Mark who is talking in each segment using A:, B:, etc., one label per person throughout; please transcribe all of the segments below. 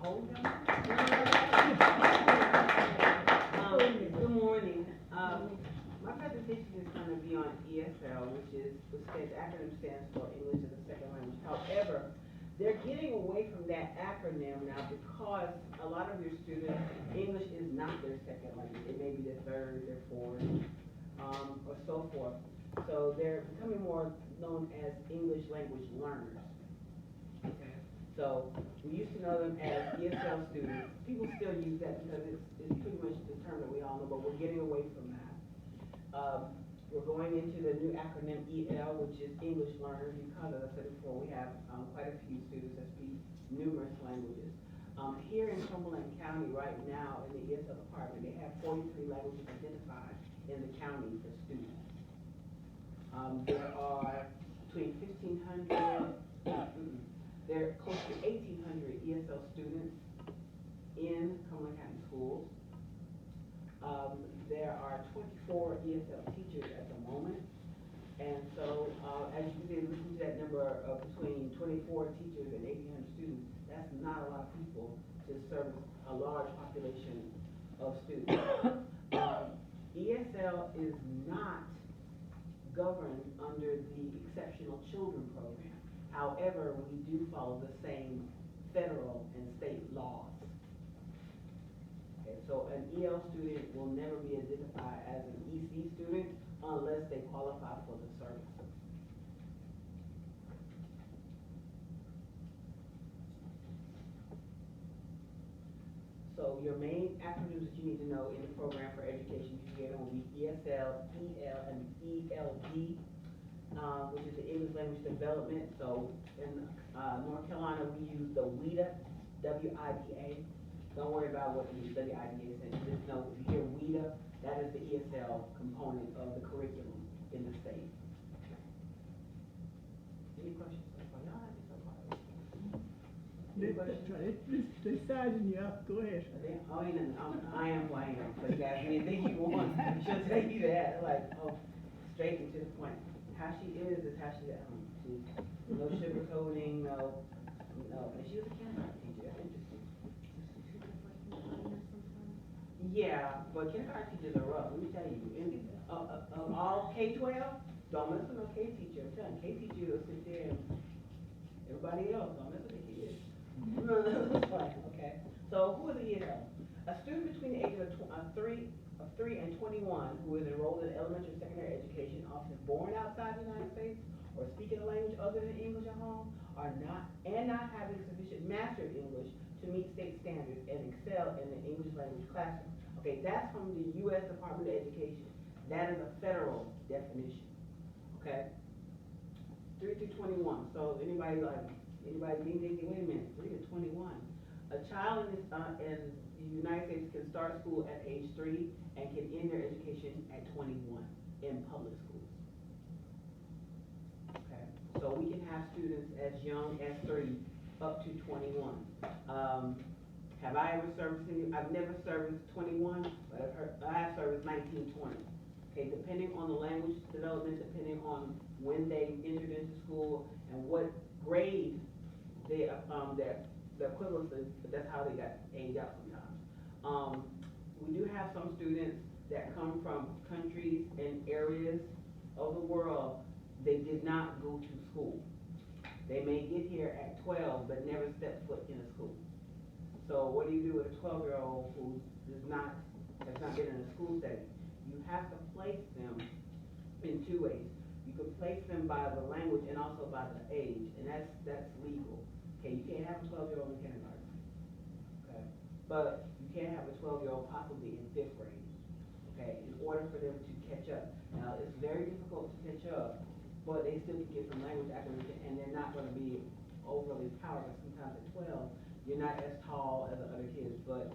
A: Hold on. Good morning. My presentation is going to be on ESL, which acronym stands for English as a Second Language. However, they're getting away from that acronym now because a lot of your students, English is not their second language. It may be their third, their fourth, or so forth. So they're becoming more known as English language learners. Okay. So we used to know them as ESL students. People still use that because it's pretty much the term that we all know, but we're getting away from that. We're going into the new acronym EL, which is English learners, because as I said before, we have quite a few students that speak numerous languages. Here in Cumberland County right now in the ESL department, they have 43 languages identified in the county for students. There are between 1,500, there are close to 1,800 ESL students in Cumberland County schools. There are 24 ESL teachers at the moment. And so, as you can see, listen to that number of between 24 teachers and 1,800 students, that's not a lot of people to service a large population of students. ESL is not governed under the Exceptional Children Program. However, we do follow the same federal and state laws. Okay, so an EL student will never be identified as an EC student unless they qualify for the services. So your main acronyms that you need to know in the program for education together will be ESL, EL, and ELD, which is the English Language Development. So in North Carolina, we use the WIDA, W-I-D-A. Don't worry about what the WIDA is, just know if you hear WIDA, that is the ESL component of the curriculum in the state. Any questions?
B: They're sizing you up. Go ahead.
A: I am who I am. But you ask me anything you want, she'll tell you that. Like, straight and to the point. How she is how she at home. She's no sugarcoating, no. And she was a kindergarten teacher. That's interesting. Yeah, but kindergarten teachers are rough. Let me tell you. All K-12, don't mess with no K teacher. I'm telling you, K teacher will sit there and everybody else don't mess with the kids. No, that's fine. Okay. So who is an ESL? A student between the ages of 3 and 21 who is enrolled in elementary or secondary education, often born outside the United States or speaking a language other than English at home, not having sufficient mastery of English to meet state standards and excel in the English language classroom. Okay, that's from the U.S. Department of Education. That is a federal definition. Okay, 3 to 21. So anybody thinking, wait a minute, 3 to 21. A child in the United States can start school at age 3 and can end their education at 21 in public schools. Okay, so we can have students as young as 3 up to 21. Have I ever serviced any? I've never serviced 21, but I have serviced 19, 20. Okay, depending on the language development, depending on when they entered into school and what grade they the equivalency, but that's how they got aged out sometimes. We do have some students that come from countries and areas of the world they did not go to school. They may get here at 12 but never step foot in a school. So what do you do with a 12-year-old who has not been in a school setting? You have to place them in 2 ways. You can place them by the language and also by the age, and that's legal. Okay, you can't have a 12-year-old in kindergarten. Okay, but you can have a 12-year-old possibly in 5th grade. Okay, in order for them to catch up. Now it's very difficult to catch up, but they still can get some language acquisition, and they're not going to be overly powerful. Sometimes at 12, you're not as tall as the other kids, but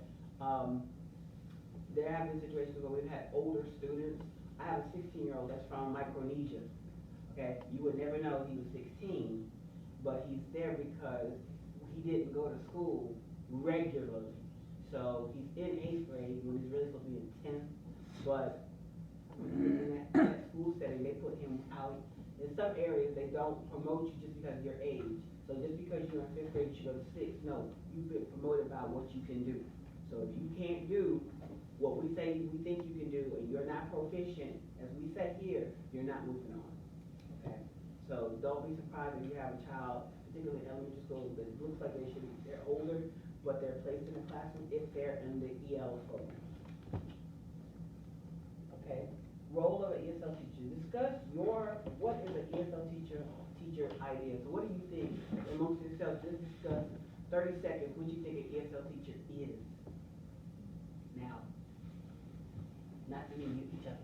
A: there have been situations where we've had older students. I have a 16-year-old that's from Micronesia. Okay, you would never know he was 16, but he's there because he didn't go to school regularly. So he's in 8th grade when he's really supposed to be in 10th, but in that school setting, they put him out. In some areas, they don't promote you just because of your age. So just because you're in fifth grade, you should go to sixth, no, you've been promoted by what you can do. So if you can't do what we say we think you can do, and you're not proficient, as we say here, you're not moving on, okay? So don't be surprised if you have a child, particularly in elementary school, that looks like they're older, but they're placed in the classroom if they're in the EL program. Okay, role of an ESL teacher. Discuss what is an ESL teacher idea. So what do you think amongst yourselves? Just discuss 30 seconds what you think an ESL teacher is. Now, not to me, each other.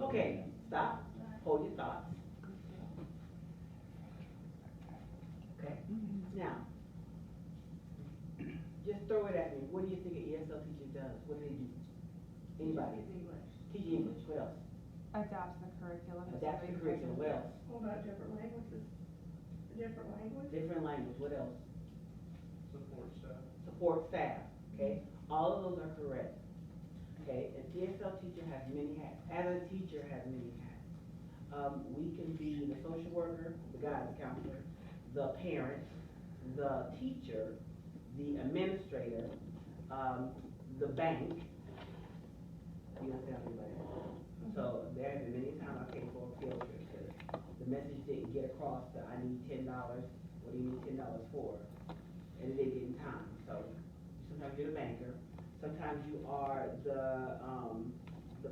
A: Okay, stop, hold your thoughts. Okay, now, just throw it at me. What do you think an ESL teacher does? What do they do? Anybody? Teach English. What else?
B: Adapts the curriculum.
A: Adapt the curriculum. What else?
C: What about different languages? Different language?
A: Different language. What else?
D: Support staff.
A: Support staff. Okay, all of those are correct. Okay, an ESL teacher has many hats. As a teacher has many hats. We can be the social worker, the guidance counselor, the parent, the teacher, the administrator, the bank. You don't tell anybody. So there have been many times I came for a field trip because the message didn't get across that I need $10. What do you need $10 for? And it didn't get in time. So sometimes you're the banker. Sometimes you are the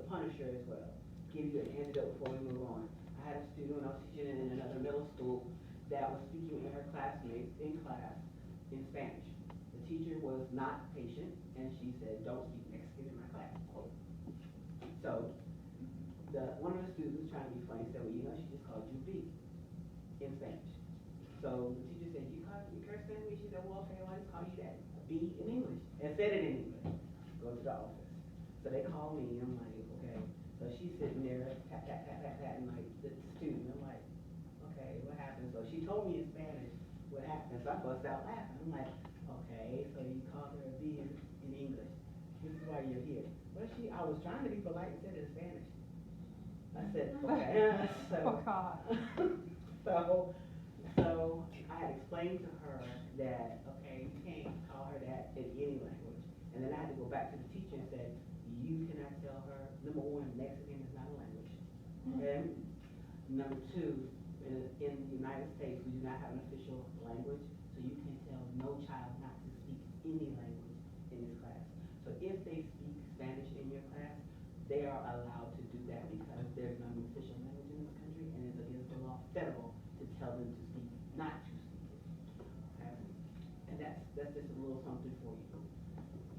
A: punisher as well. Give you an antidote before we move on. I had a student when I was teaching in another middle school that was speaking in her classmates in class in Spanish. The teacher was not patient and she said, "Don't speak Mexican in my class." Quote. So one of the students was trying to be funny, said, "Well, you know, she just called you B in Spanish." So the teacher said, "You cursing at me?" She said, "Well, okay, well, I just call you that B in English," and said it in English. Go to the office. So they call me and I'm like, okay. So she's sitting there, pat, pat, pat, pat, pat, and like the student. I'm like, okay, what happened? So she told me in Spanish what happened. So I bust out laughing. I'm like, okay, so you called her a B in English. This is why you're here. Well, I was trying to be polite and said it in Spanish. I said, okay.
B: Oh, God.
A: So I had explained to her that, okay, you can't call her that in any language. And then I had to go back to the teacher and say, you cannot tell her, number one, Mexican is not a language. Okay? Number two, in the United States, we do not have an official language, so you can tell no child not to speak any language in this class. So if they speak Spanish in your class, they are allowed to do that because there's no official language in this country, and it's against the law federal to tell them to speak, not to speak it. Okay? And that's just a little something for you.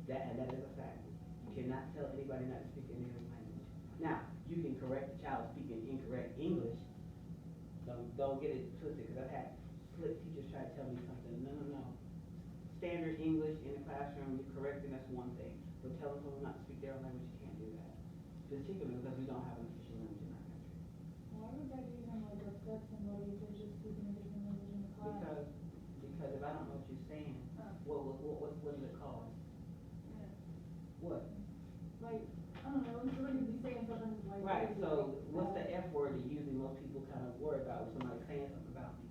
A: And that is a fact. You cannot tell anybody not to speak any other language. Now, you can correct the child speaking incorrect English. Don't get it twisted, because I've had slick teachers try to tell me something. No. Standard English in the classroom, you're correcting, that's one thing. But telling someone not to speak their own language, you can't do that. Particularly because we don't have an official language in our country.
C: Why would they even like upset somebody if they're just speaking a different language in the class?
A: Because if I don't know what you're saying, what is it called?
C: Yeah.
A: What?
C: Like, I don't know, somebody could be saying something like.
A: Right,
C: crazy,
A: so
C: like,
A: what's the F word that usually most people kind of worry about when somebody's saying something about me?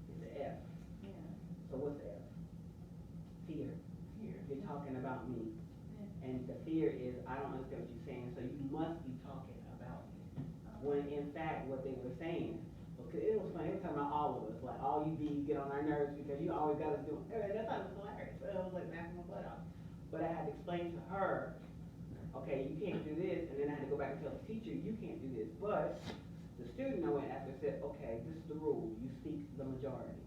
A: It's the F.
C: Yeah.
A: So what's the F? Fear.
C: Here.
A: You're talking about me.
C: Yeah.
A: And the fear is, I don't understand what you're saying, so you must be talking about me. When in fact, what they were saying, because it was funny, they were talking about all of us, like all you B's get on our nerves because you always got us doing, that thought it was hilarious, so it was like laughing my butt off. But I had to explain to her, okay, you can't do this, and then I had to go back and tell the teacher, you can't do this. But the student I went after said, okay, this is the rule, you speak the majority.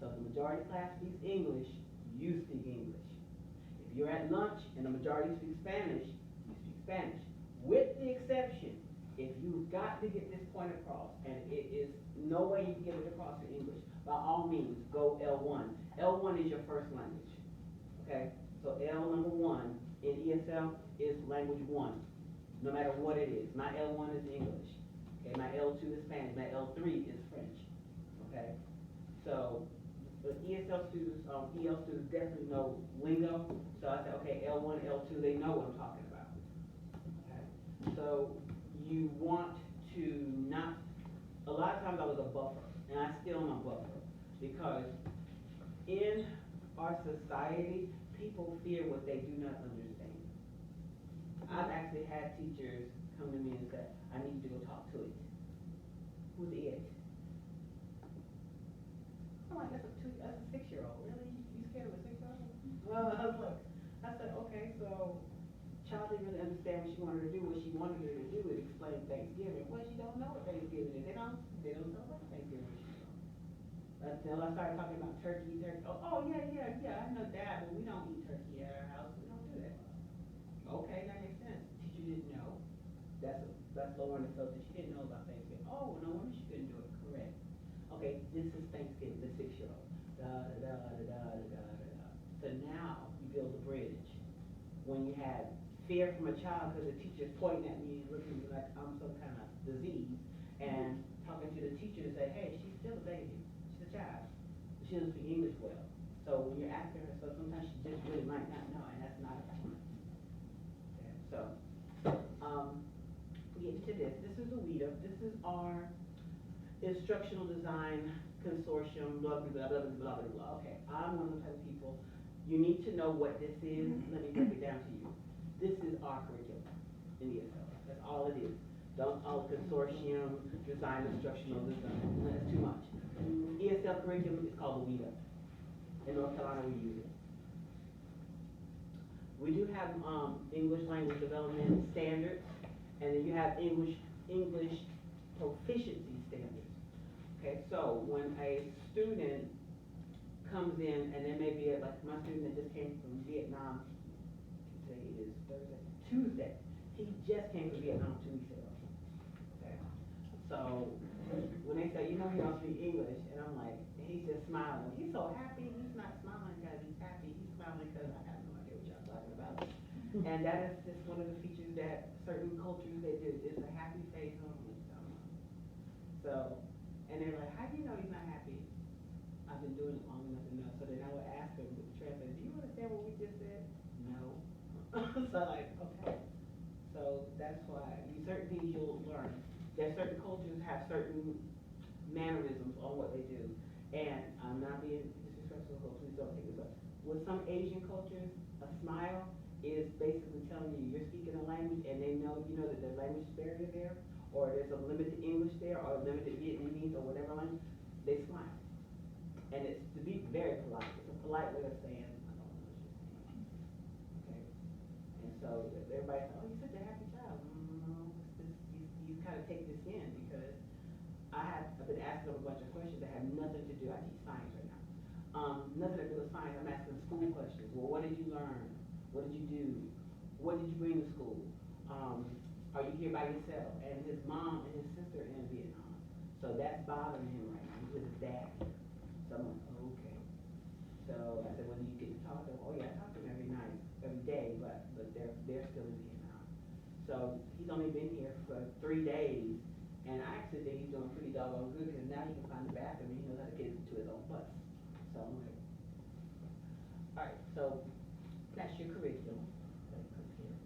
A: So if the majority class speaks English, you speak English. If you're at lunch and the majority speaks Spanish, you speak Spanish. With the exception, If you've got to get this point across, and it is no way you can get it across in English, by all means, go L1. L1 is your first language, okay? So L number 1 in ESL is language 1, no matter what it is. My L1 is English, okay? My L2 is Spanish, my L3 is French, okay? So, the ESL students, EL students definitely know lingo, so I said, okay, L1, L2, they know what I'm talking about, okay? So, you want to not, a lot of times I was a buffer, and I still am a buffer, because in our society, people fear what they do not understand. I've actually had teachers come to me and say, I need you to go talk to it. Who's it? I'm like, that's a 6-year-old, really? You scared of a 6-year-old? Well, I said, okay, so child didn't really understand what she wanted to do. What she wanted her to do is explain Thanksgiving. Well, she don't know what Thanksgiving is. They don't celebrate Thanksgiving. Until I started talking about turkey. Oh, yeah, I know that, but we don't eat turkey at our house. We don't do that. Okay, that makes sense. Teacher didn't know. That's lowering the filter. She didn't know about Thanksgiving. Oh, no wonder she couldn't do it. Correct. Okay, this is Thanksgiving, the 6-year-old. So now you build a bridge. When you have fear from a child because the teacher's pointing at me and looking at me like I'm some kind of disease, and talking to the teacher to say, hey, she's still a baby. She's a child. She doesn't speak English well. So when you're asking her, so sometimes she just really might not know, and that's not a point. Okay, so, we get to this. This is the WIDA. This is our instructional design consortium, blah, blah, blah, blah, blah, blah, blah. Okay, I'm one of the type of people, you need to know what this is. Let me break it down to you. This is our curriculum in ESL. That's all it is. Don't call it consortium, design, instructional design. No, that's too much. ESL curriculum is called the WIDA. In North Carolina, we use it. We do have English language development standards, and then you have English proficiency standards. Okay, so when a student comes in, and there may be, like my student that just came from Vietnam, today is Thursday, Tuesday, he just came from Vietnam 2 weeks ago. Okay, so when they say, you know, he don't speak English, and I'm like, he's just smiling. He's so happy. He's not smiling because he's happy. He's smiling because I have no idea what y'all talking about. And that is just one of the features that certain cultures they do. It's a happy face on them. So, and they're like, how do you know he's not happy? I've been doing it long enough to know. So then I would ask them with the translator, do you understand what we just said? No. So like, okay. So that's why certain things you'll learn. There's certain cultures have certain mannerisms on what they do. And I'm not being disrespectful, please don't take this up. With some Asian cultures, a smile is basically telling you you're speaking a language and they know, you know, that there's language barrier there, or there's a limited English there, or a limited Vietnamese, or whatever language, they smile. And it's to be very polite. It's a polite way of saying, I don't know what you're saying. Okay? And so everybody says, oh, you're such a happy child. No, you kind of take this in because I've been asking them a bunch of questions that have nothing to do. I teach science right now. Nothing to do with science. I'm asking school questions. Well, what did you learn? What did you do? What did you bring to school? Are you here by yourself? And his mom and his sister are in Vietnam. So that's bothering him right now because his dad here. So I'm like, oh, okay. So I said, well, do you get to talk to him? Oh yeah, I talk to him every night, every day, but they're still in Vietnam. So he's only been here for 3 days. And I actually think he's doing pretty doggone good because now he can find the bathroom and he knows how to get to his own bus. So I'm like, all right, so that's your curriculum. Let me click here.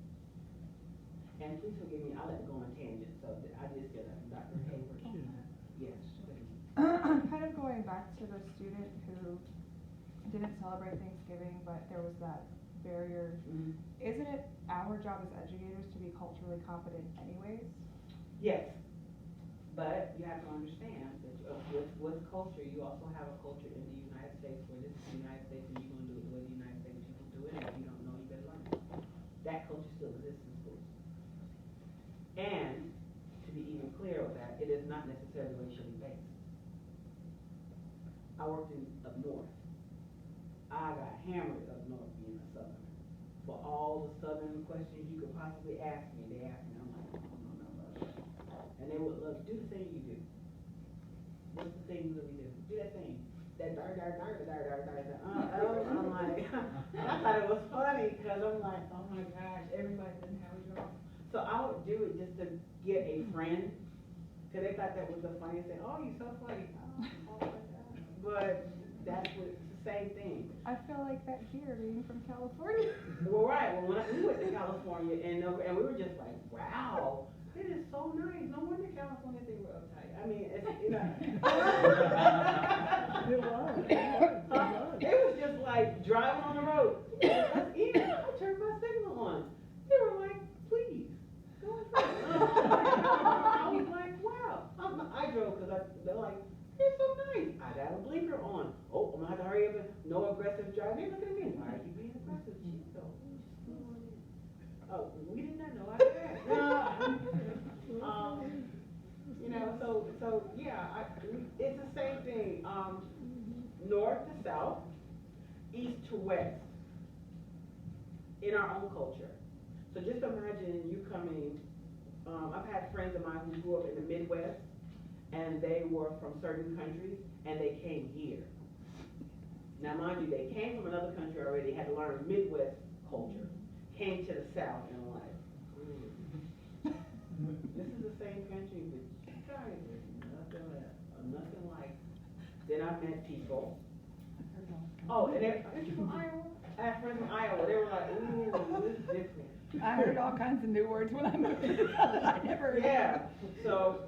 A: And please forgive me, I let it go on tangent, so I just did a Dr. Hayward. Yes.
B: Kind of going back to the student who didn't celebrate Thanksgiving, but there was that barrier.
A: Mm-hmm.
B: Isn't it our job as educators to be culturally competent anyways?
A: Yes, but you have to understand that with culture, you also have a culture in the United States where this is the United States and you're going to do it the way the United States people do it, and if you don't know, you better learn it. That culture still exists in schools. And, to be even clear with that, it is not necessarily racially based. I worked up north. I got hammered up north being a Southerner. For all the Southern questions you could possibly ask me, they asked me. I'm like, no. I And they would love, do the thing you do. What's the thing you really do? Do that thing. That dar. I'm like, and I thought it was funny, cause I'm like, oh my gosh, everybody doesn't have a job. So I would do it just to get a friend, cause they thought that was the funniest thing. Oh, you're so funny. Oh my God. But that's what, it's the same thing.
B: I feel like that here, being from California.
A: Well, right, well, we went to California and we were just like, wow, it is so nice. No wonder California think we're uptight. I mean, it's, you know.
E: It was.
A: It was just like driving on the road. Even I turned my signal on. They were like, please, go in front. I was like, wow. I drove because they're like, it's so nice. I got a blinker on. Oh, I'm gonna have to hurry up and no aggressive driving. They look at me. Why are you being aggressive? Shit, though. Oh, we did not know I did that. You know, so yeah, it's the same thing. North to south, east to west, in our own culture. So just imagine you coming. I've had friends of mine who grew up in the Midwest, and they were from certain countries, and they came here. Now, mind you, they came from another country already, had to learn Midwest culture, came to the South, and like, this is the same country, but you guys are nothing like. Then I met people. Oh, and aren't you from Iowa? I had friends from Iowa. They were like, ooh, this is different.
E: I heard all kinds of new words when I moved. I never.
A: Yeah, so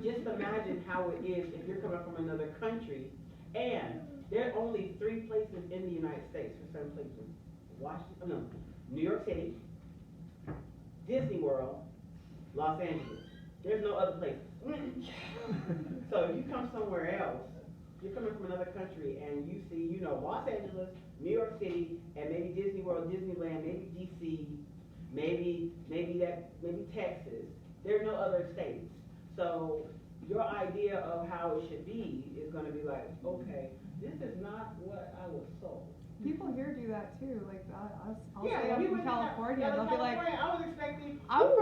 A: just imagine how it is if you're coming from another country, and there are only 3 places in the United States for certain places. New York City, Disney World, Los Angeles. There's no other places. So if you come somewhere else, you're coming from another country and you see, Los Angeles, New York City, and maybe Disney World, Disneyland, maybe DC, maybe Texas. There are no other states. So your idea of how it should be is going to be like, okay, this is not what I was sold.
B: People here do that too, like I'll
A: Yeah,
B: say I'm
A: we
B: from
A: went to
B: California, they'll be like,
A: I was expecting.
B: I'm
A: ooh.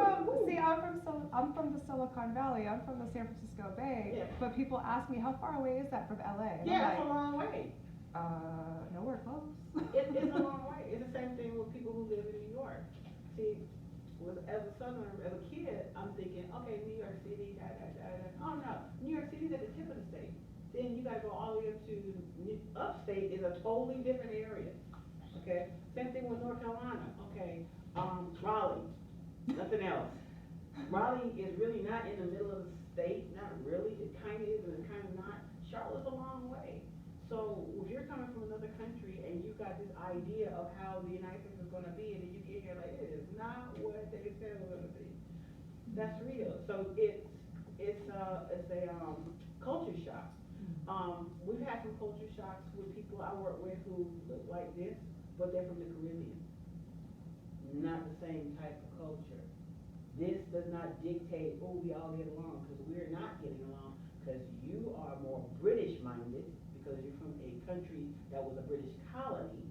B: from the Silicon Valley, I'm from the San Francisco Bay,
A: Yeah.
B: but people ask me, how far away is that from LA? And
A: Yeah,
B: I'm
A: it's a long way.
B: like, nowhere close.
A: It's a long way. It's the same thing with people who live in New York. See, as a Southerner, as a kid, I'm thinking, okay, New York City, Oh no, New York City's at the tip of the state. Then you gotta go all the way up to upstate is a totally different area. Okay, same thing with North Carolina. Okay, Raleigh, nothing else. Raleigh is really not in the middle of the state, not really. It kind of is and it's kind of not. Charlotte's a long way. So if you're coming from another country and you got this idea of how the United States is going to be, and then you get here like it is not what they said it was going to be. That's real. So it's a culture shock. We've had some culture shocks with people I work with who look like this, but they're from the Caribbean. Not the same type of culture. This does not dictate, oh, we all get along, because we're not getting along, because you are more British-minded, because you're from a country that was a British colony,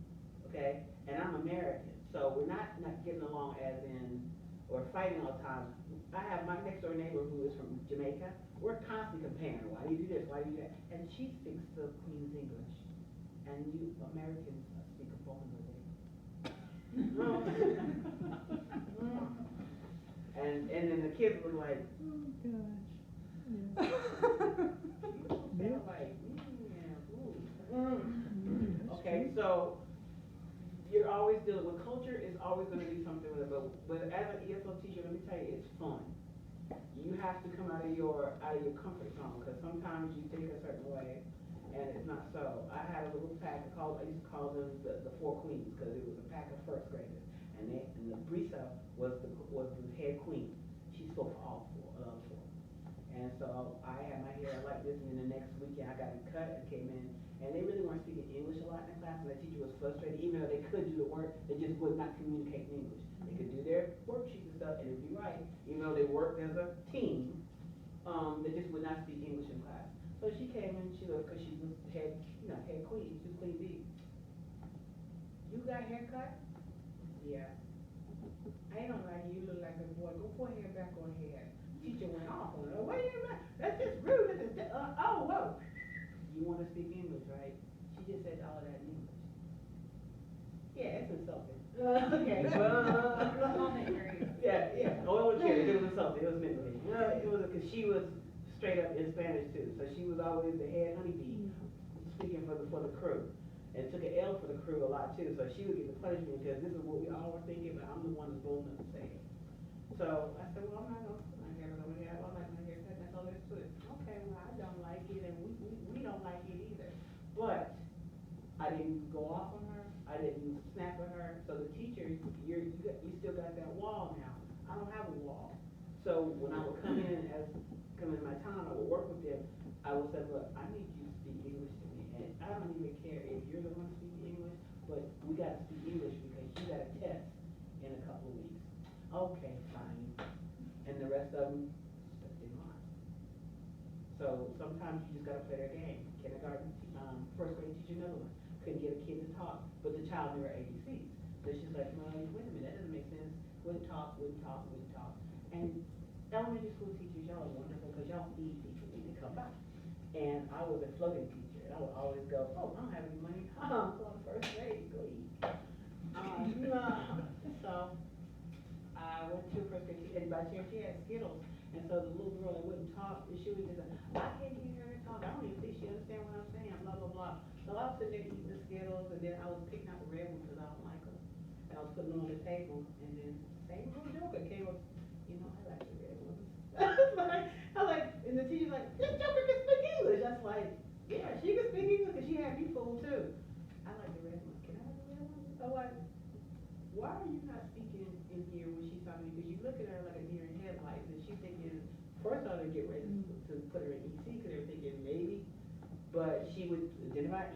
A: okay, and I'm American. So we're not getting along as in, or fighting all the time. I have my next door neighbor who is from Jamaica. We're constantly comparing, why do you do this, why do you do that? And she speaks the Queen's English, and you Americans speak a foreign language. And then the kids were like,
E: Oh, gosh.
A: they're like, Okay, so you're always dealing with culture is always going to be something with it, but as an ESL teacher, let me tell you, it's fun. You have to come out of your comfort zone, because sometimes you think a certain way and it's not so. I had a little pack I used to call them the 4 queens, because it was a pack of first graders, and the Brisa was the head queen. She spoke for all 4. And so I had my hair like this, and then the next weekend I got it cut and came in, and they really weren't speaking English a lot in the class, and the teacher was frustrated. Even though they could do the work, they just would not communicate in English. They could do their worksheets and stuff, and it'd be right. Even though they worked as a team, they just would not speak English in class. So she came in, because she was head queen, she was Queen Bee. You got a haircut? Yeah. I don't like you. You look like a boy. Go put hair back on head. teacher went off on her. What do you mean? That's just rude. Oh, whoa. You want to speak English, right? She just said all of that in English. Yeah, it's insulting. Okay, yeah. Oh, it was curious. It was insulting. It was meant to be. It was because she was straight up in Spanish too, so she was always the head honeybee speaking for the crew, and took an L for the crew a lot too. So she would get the punishment because this is what we all were thinking, but I'm the one that's bold enough to say it. So I said, well, I'm not gonna put my hair over here. I like my haircut. That's all there is to it. Okay, well, I don't like it, and we don't like it either. But I didn't go off on her. I didn't snap at her. So the teacher, you still got that wall now. I don't have a wall. So when I would come in my time, I would work with them. I would say, look, I need you to speak English to me, and I don't even care if you're the one speaking English, but we got to speak English because you got a test in a couple of weeks. Okay, fine. And the rest of them stuck their line. So sometimes you just gotta play their game. Kindergarten, first grade teacher, another one. Couldn't get a kid to talk, but the child knew her ABCs. So she's like, well, wait a minute, that doesn't make sense. Wouldn't talk. And elementary school teachers, y'all are wonderful because y'all feed people need to come by. And I was a floating teacher, and I would always go, oh, I don't have any money. I'm going first grade, go eat. So I went to first grade teacher, and by chance she had Skittles. And so the little girl that wouldn't talk, she would just say, I can't get her to talk. I don't even think she understands what I'm saying, blah, blah, blah. So I was sitting there eating the Skittles, and then I was picking out the red ones because I don't like them. And I was putting them on the table, and then same little joker came up, you know, I like the red ones. I like, and the teacher's like, this joker can speak English. I was like, yeah, she can speak English because she had me fooled too. I like the red ones. Can I have the red ones? So like, why are you not speaking in here when she's talking to you? Because you look at her like a deer in headlights, and she's thinking, first I would get ready to put her in EC because they were thinking maybe, but she would identify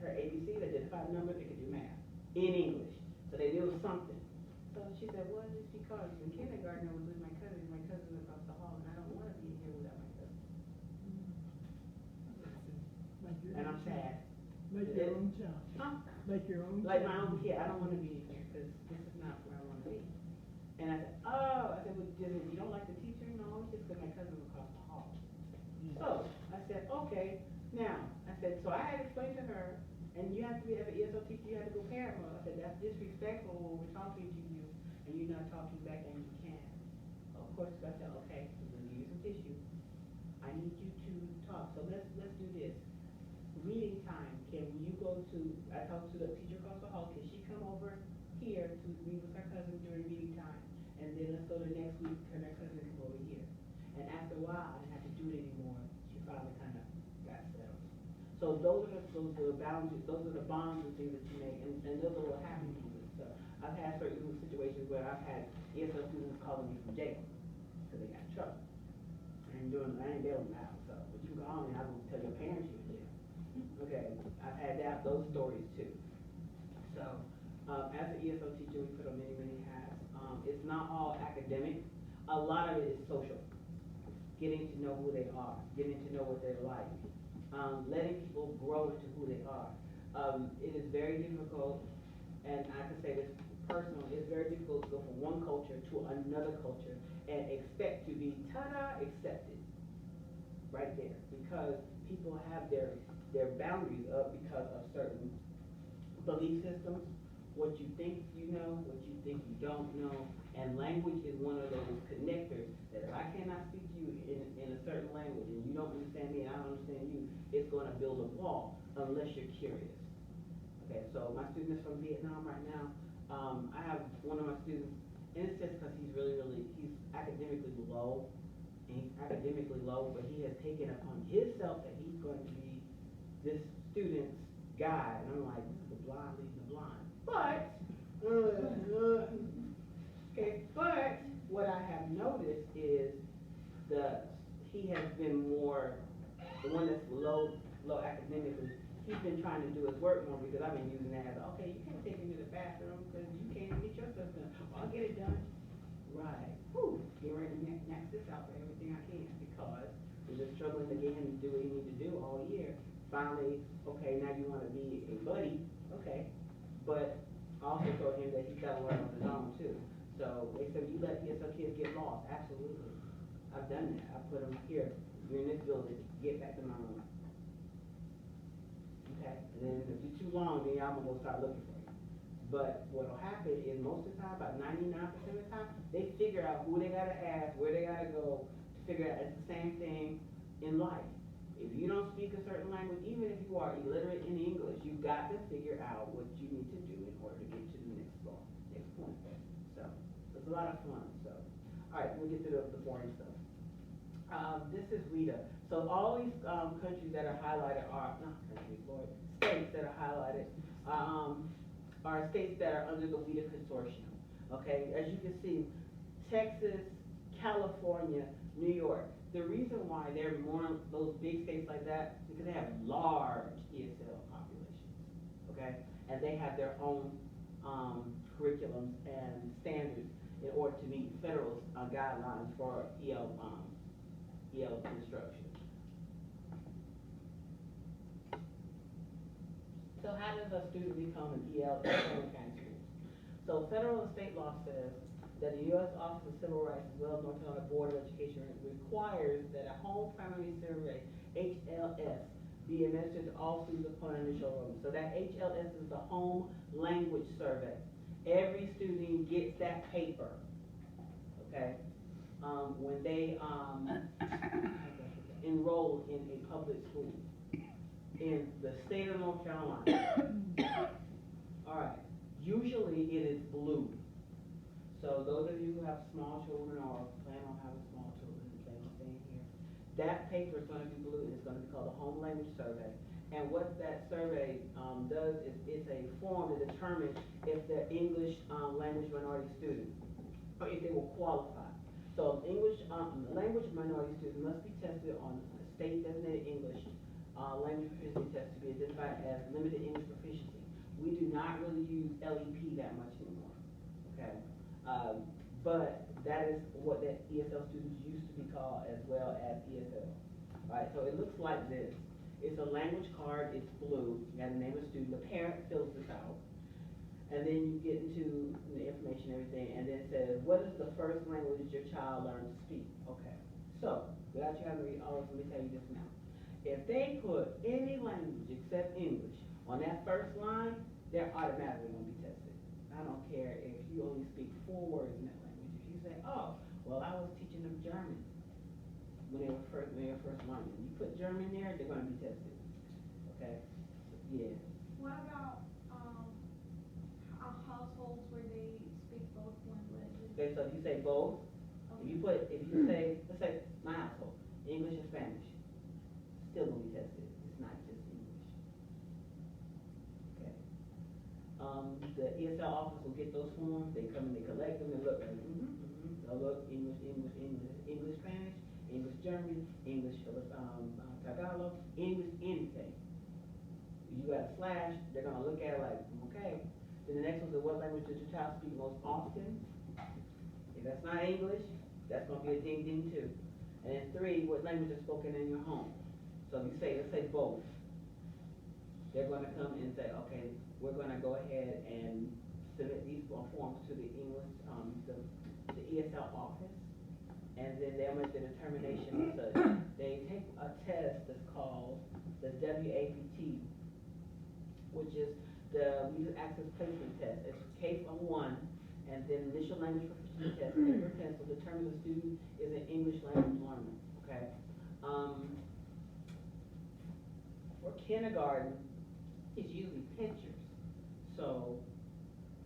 A: her ABCs, identify numbers, they could do math in English. So they knew something. So she said, well, it's because in kindergarten I was with my cousin across the hall, and I don't want to be here without my cousin. And I'm sad.
F: Like your own child.
A: Huh?
F: Like your own.
A: Like my own kid, I don't want to be here because this is not where I want to be. And I said, oh, I said, well, you don't like the teacher? No, it's just because my cousin was across the hall. So I said, okay. Now, I said, so I had explained to her, and you have to be, as an ESL teacher, you have to go parent mode. I said, that's disrespectful when we're talking to you, and you're not talking back, and you can't. Of course, I said, okay, I'm going to give you some tissue. I need you to talk, so let's do this. Reading time, can you go to, I talked to the teacher across the hall, can she come over here to read with her cousin during reading time? And then let's go to next week, and her cousin can go over here. And after a while, I didn't have to do it anymore. She finally kind of got settled. So those are the boundaries, those are the bonds and things that you make, and those are what happens to you. So I've had certain situations where I've had ESL students calling me from jail because they got in trouble. I ain't bailing them out, so, but you call me, I will tell your parents you're in jail. Okay, I've had those stories too. So, as an ESL teacher, we put on many, many hats. It's not all academic. A lot of it is social. Getting to know who they are, getting to know what they're like, letting people grow into who they are. It is very difficult, and I can say this personally, it's very difficult to go from one culture to another culture and expect to be, ta-da, accepted right there, because people have their boundaries up because of certain belief systems, what you think you know, what you think you don't know, and language is one of those connectors that if I cannot speak to you in a certain language and you don't understand me and I don't understand you, it's going to build a wall unless you're curious. Okay, so my student is from Vietnam right now. I have one of my students, and it's just because he's he's academically low, but he has taken upon himself that he's going to be this student's guide, and I'm like, this is the blind leading the blind. But, okay, but what I have noticed is he has been more, the one that's low academically, he's been trying to do his work more because I've been using that as, okay, you can't take me to the bathroom because you can't get your stuff done. Well, I'll get it done. Right. Whew, get ready to max this out for everything I can because we're just struggling to get him to do what he needs to do all year. Finally, okay, now you want to be a buddy, okay, but I also told him that he's got to learn on his own too. So they said, you let ESL kids get lost, absolutely. I've done that, I put them here, you're in this building, get back to my room. Okay, and then if you're too long, then I'm gonna go start looking for you. But what'll happen is most of the time, about 99% of the time, they figure out who they gotta ask, where they gotta go, to figure out, it's the same thing in life. If you don't speak a certain language, even if you are illiterate in English, you've got to figure out what you need to do in order to get to the next point. So, it's a lot of fun, so. All right, we'll get to the boring stuff. This is WIDA. So all these countries that are highlighted are, not countries, Lord, states that are highlighted are states that are under the WIDA consortium. Okay, as you can see, Texas, California, New York. The reason why they're more those big states like that is because they have large ESL populations. Okay, and they have their own curriculums and standards in order to meet federal guidelines for EL instruction. So how does a student become an EL in foreign countries? So federal and state law says that the U.S. Office of Civil Rights as well as North Carolina Board of Education requires that a home primary survey, HLS, be administered to all students upon initial enrollment. So that HLS is the home language survey. Every student gets that paper, okay, when they enroll in a public school in the state of North Carolina. All right, usually it is blue. So those of you who have small children or plan on having small children and plan on staying here, that paper is going to be blue and it's going to be called a home language survey. And what that survey does is it's a form to determine if they're English language minority students, or if they will qualify. So English language minority students must be tested on a state designated English language proficiency test to be identified as limited English proficiency. We do not really use LEP that much anymore, okay? But that is what that ESL students used to be called as well as ESL. All right, so it looks like this. It's a language card, it's blue, you got the name of the student, the parent fills this out. And then you get into the information, everything, and then it says, what is the first language your child learned to speak? Okay, so, without you having to read all of it, let me tell you this now. If they put any language except English on that first line, they're automatically gonna be tested. I don't care if you only speak 4 words in that language. If you say, oh, well, I was teaching them German when they were first learning. You put German there, they're gonna be tested. Okay? Yeah.
C: What about, households where they speak both languages?
A: Okay, so if you say both, if you say, let's say my household, English and Spanish, still gonna be tested. It's not just English. Okay. The ESL office will get those forms, they come and they collect them and look like, they'll look English, Spanish, English, German, English, Tagalog, English, anything. If you got a slash, they're gonna look at it like, okay. Then the next one is what language does your child speak most often? If that's not English, that's gonna be a ding ding too. And then 3, what language is spoken in your home? So if you say, let's say both, they're gonna come and say, okay, we're gonna go ahead and submit these forms to the English, the ESL office, and then they'll make the determination. So they take a test that's called the WAPT, which is the Visa Access Placement Test. It's K-1, and then initial language proficiency test. Paper test will determine the student is an English language learner. Okay. For kindergarten, it's usually pictures. So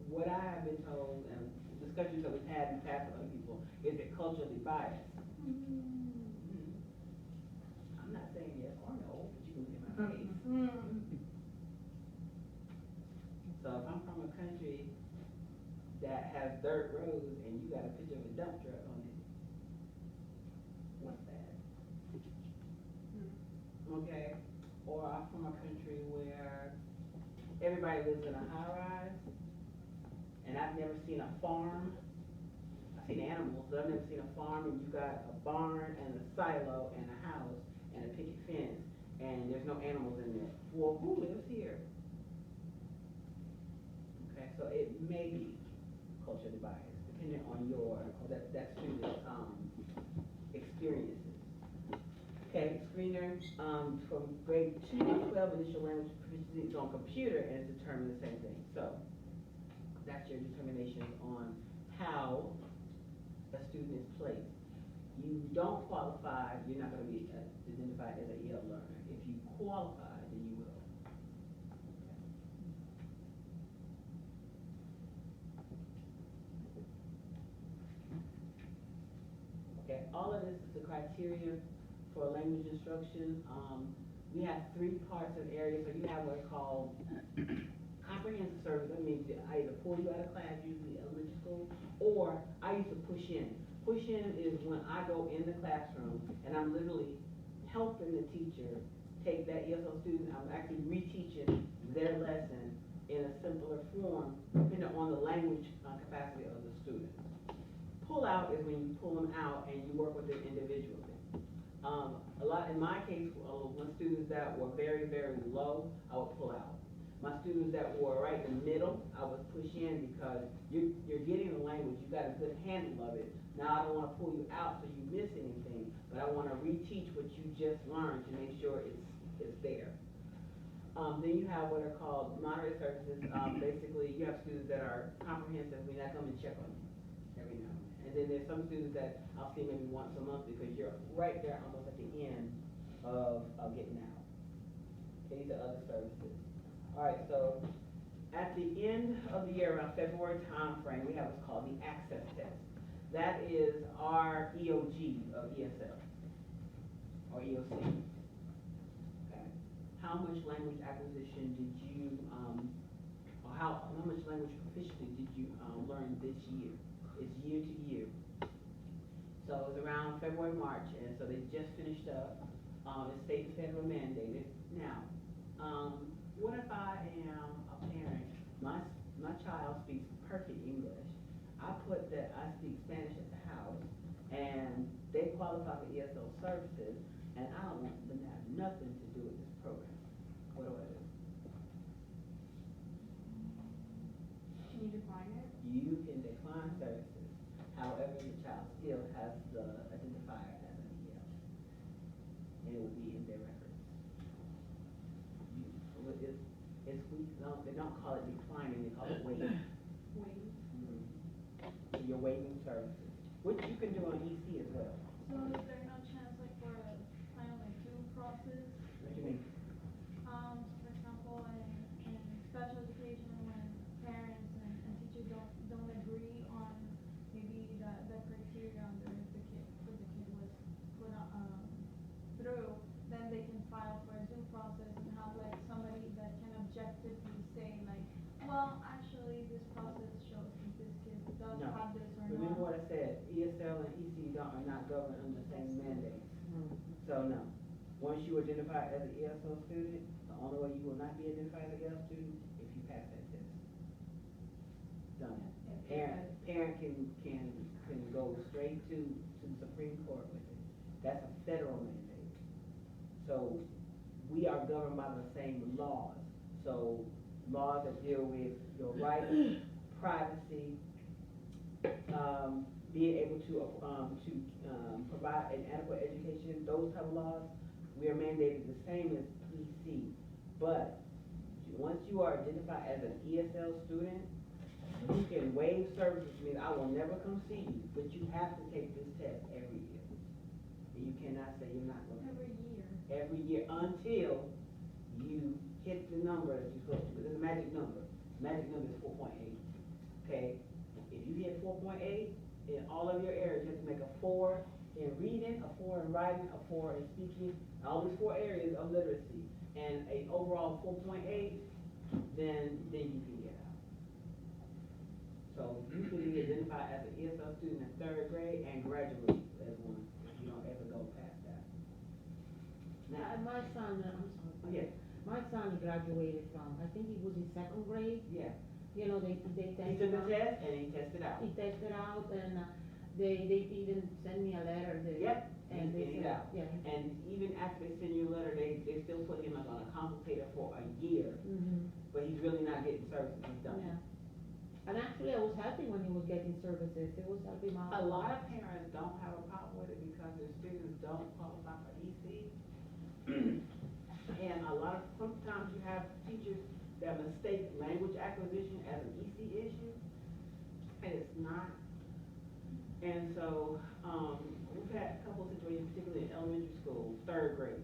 A: what I have been told, and discussions that we've had in the past with other people, is it culturally biased? I'm not saying yes or no, but you can look at my face. So if I'm from a country that has dirt roads and you got a picture of a dump truck on it, what's that? Okay? Or I'm from a country where everybody lives in a high rise and I've never seen a farm. I've seen animals, but I've never seen a farm, and you got a barn and a silo and a house and a picket fence and there's no animals in there. Well, who lives here? Okay, so it may be culturally biased, depending on your, that student's experience experiences. Okay, screener, from grade 2 to 12, initial language proficiency is on computer and it's determined the same thing. So, that's your determination on how a student is placed. You don't qualify, you're not gonna be identified as an EL learner. If you qualify, then you will. Okay, all of this is the criteria for language instruction. We have 3 parts of areas, so you have what's called comprehensive service. That means that I either pull you out of class, usually elementary school, or I used to push in. Push in is when I go in the classroom and I'm literally helping the teacher take that ESL student, I'm actually reteaching their lesson in a simpler form, depending on the language capacity of the student. Pull out is when you pull them out and you work with them individually. A lot, in my case, my students that were very, very low, I would pull out. My students that were right in the middle, I would push in because you're getting the language, you got a good handle of it. Now I don't wanna pull you out so you miss anything, but I wanna reteach what you just learned to make sure it's there. Then you have what are called moderate services. Basically, you have students that are comprehensive, we not come and check on you every now and then. And then there's some students that I'll see maybe once a month because you're right there almost at the end of getting out. These are other services. All right, so at the end of the year, around February timeframe, we have what's called the access test. That is our EOG of ESL or EOC. Okay. How much language acquisition did you, or how much language proficiency did you learn this year? It's year to year. So it's around February, March, and so they just finished up. It's state and federal mandated. Now, what if I am a parent, my child speaks perfect English. I put that I speak Spanish at the house, and they qualify for ESL services, and I don't want them to have nothing to do with this program. What do I do?
B: Can you define it?
A: You can decline services, however, the child still has the identifier as an EL. And it will be in their records. They don't call it declining, they call it waiving.
B: Wait.
A: So you're waiving services, which you can do on EC as well.
C: So is there no chance like for a kind of like due process?
A: What do you mean?
C: For example, in special education, when parents and teachers don't agree on maybe the criteria under the kid, what the kid was put through, then they can file for a due process and have like somebody that can objectively say like, well, actually this process shows that this kid does
A: No.
C: have this or
A: Remember
C: not.
A: what I said, ESL and EC are not governed under the same mandate. So no, once you identify as an ESL student, the only way you will not be identified as an ESL student if you pass that test. Done. Parent can go straight to the Supreme Court with it. That's a federal mandate. So we are governed by the same laws. So laws that deal with your rights, privacy, being able to provide an adequate education, those type of laws, we are mandated the same as EC. But once you are identified as an ESL student, you can waive services, means I will never come see you, but you have to take this test every year. And you cannot say you're not going to. Every year until you hit the number that you're supposed to. There's a magic number. Magic number is 4.8. Okay? If you hit 4.8 in all of your areas, you have to make a 4 in reading, a 4 in writing, a 4 in speaking, all these 4 areas of literacy, and an overall 4.8, then you can get out. So you can be identified as an ESL student in 3rd grade and graduate as one if you don't ever go past that. Now,
G: My son, I'm sorry.
A: yeah,
G: My son graduated from, I think he was in 2nd grade.
A: yeah.
G: You know, they
A: He
G: tested
A: took the
G: out.
A: test and he tested out.
G: He tested out and they even sent me a letter.
A: Yep,
G: And they
A: he's
G: said,
A: out.
G: yeah.
A: And even after they send you a letter, they still put him like on a consultator for a year,
G: Mm-hmm.
A: but he's really not getting services, he's done.
G: Yeah. And actually, I was happy when he was getting services, it was helping him out.
A: A lot of parents don't have a problem with it because their students don't qualify for EC. And sometimes you have teachers that mistake language acquisition as an EC issue, and it's not. And so, we've had a couple of situations, particularly in elementary school, third grade,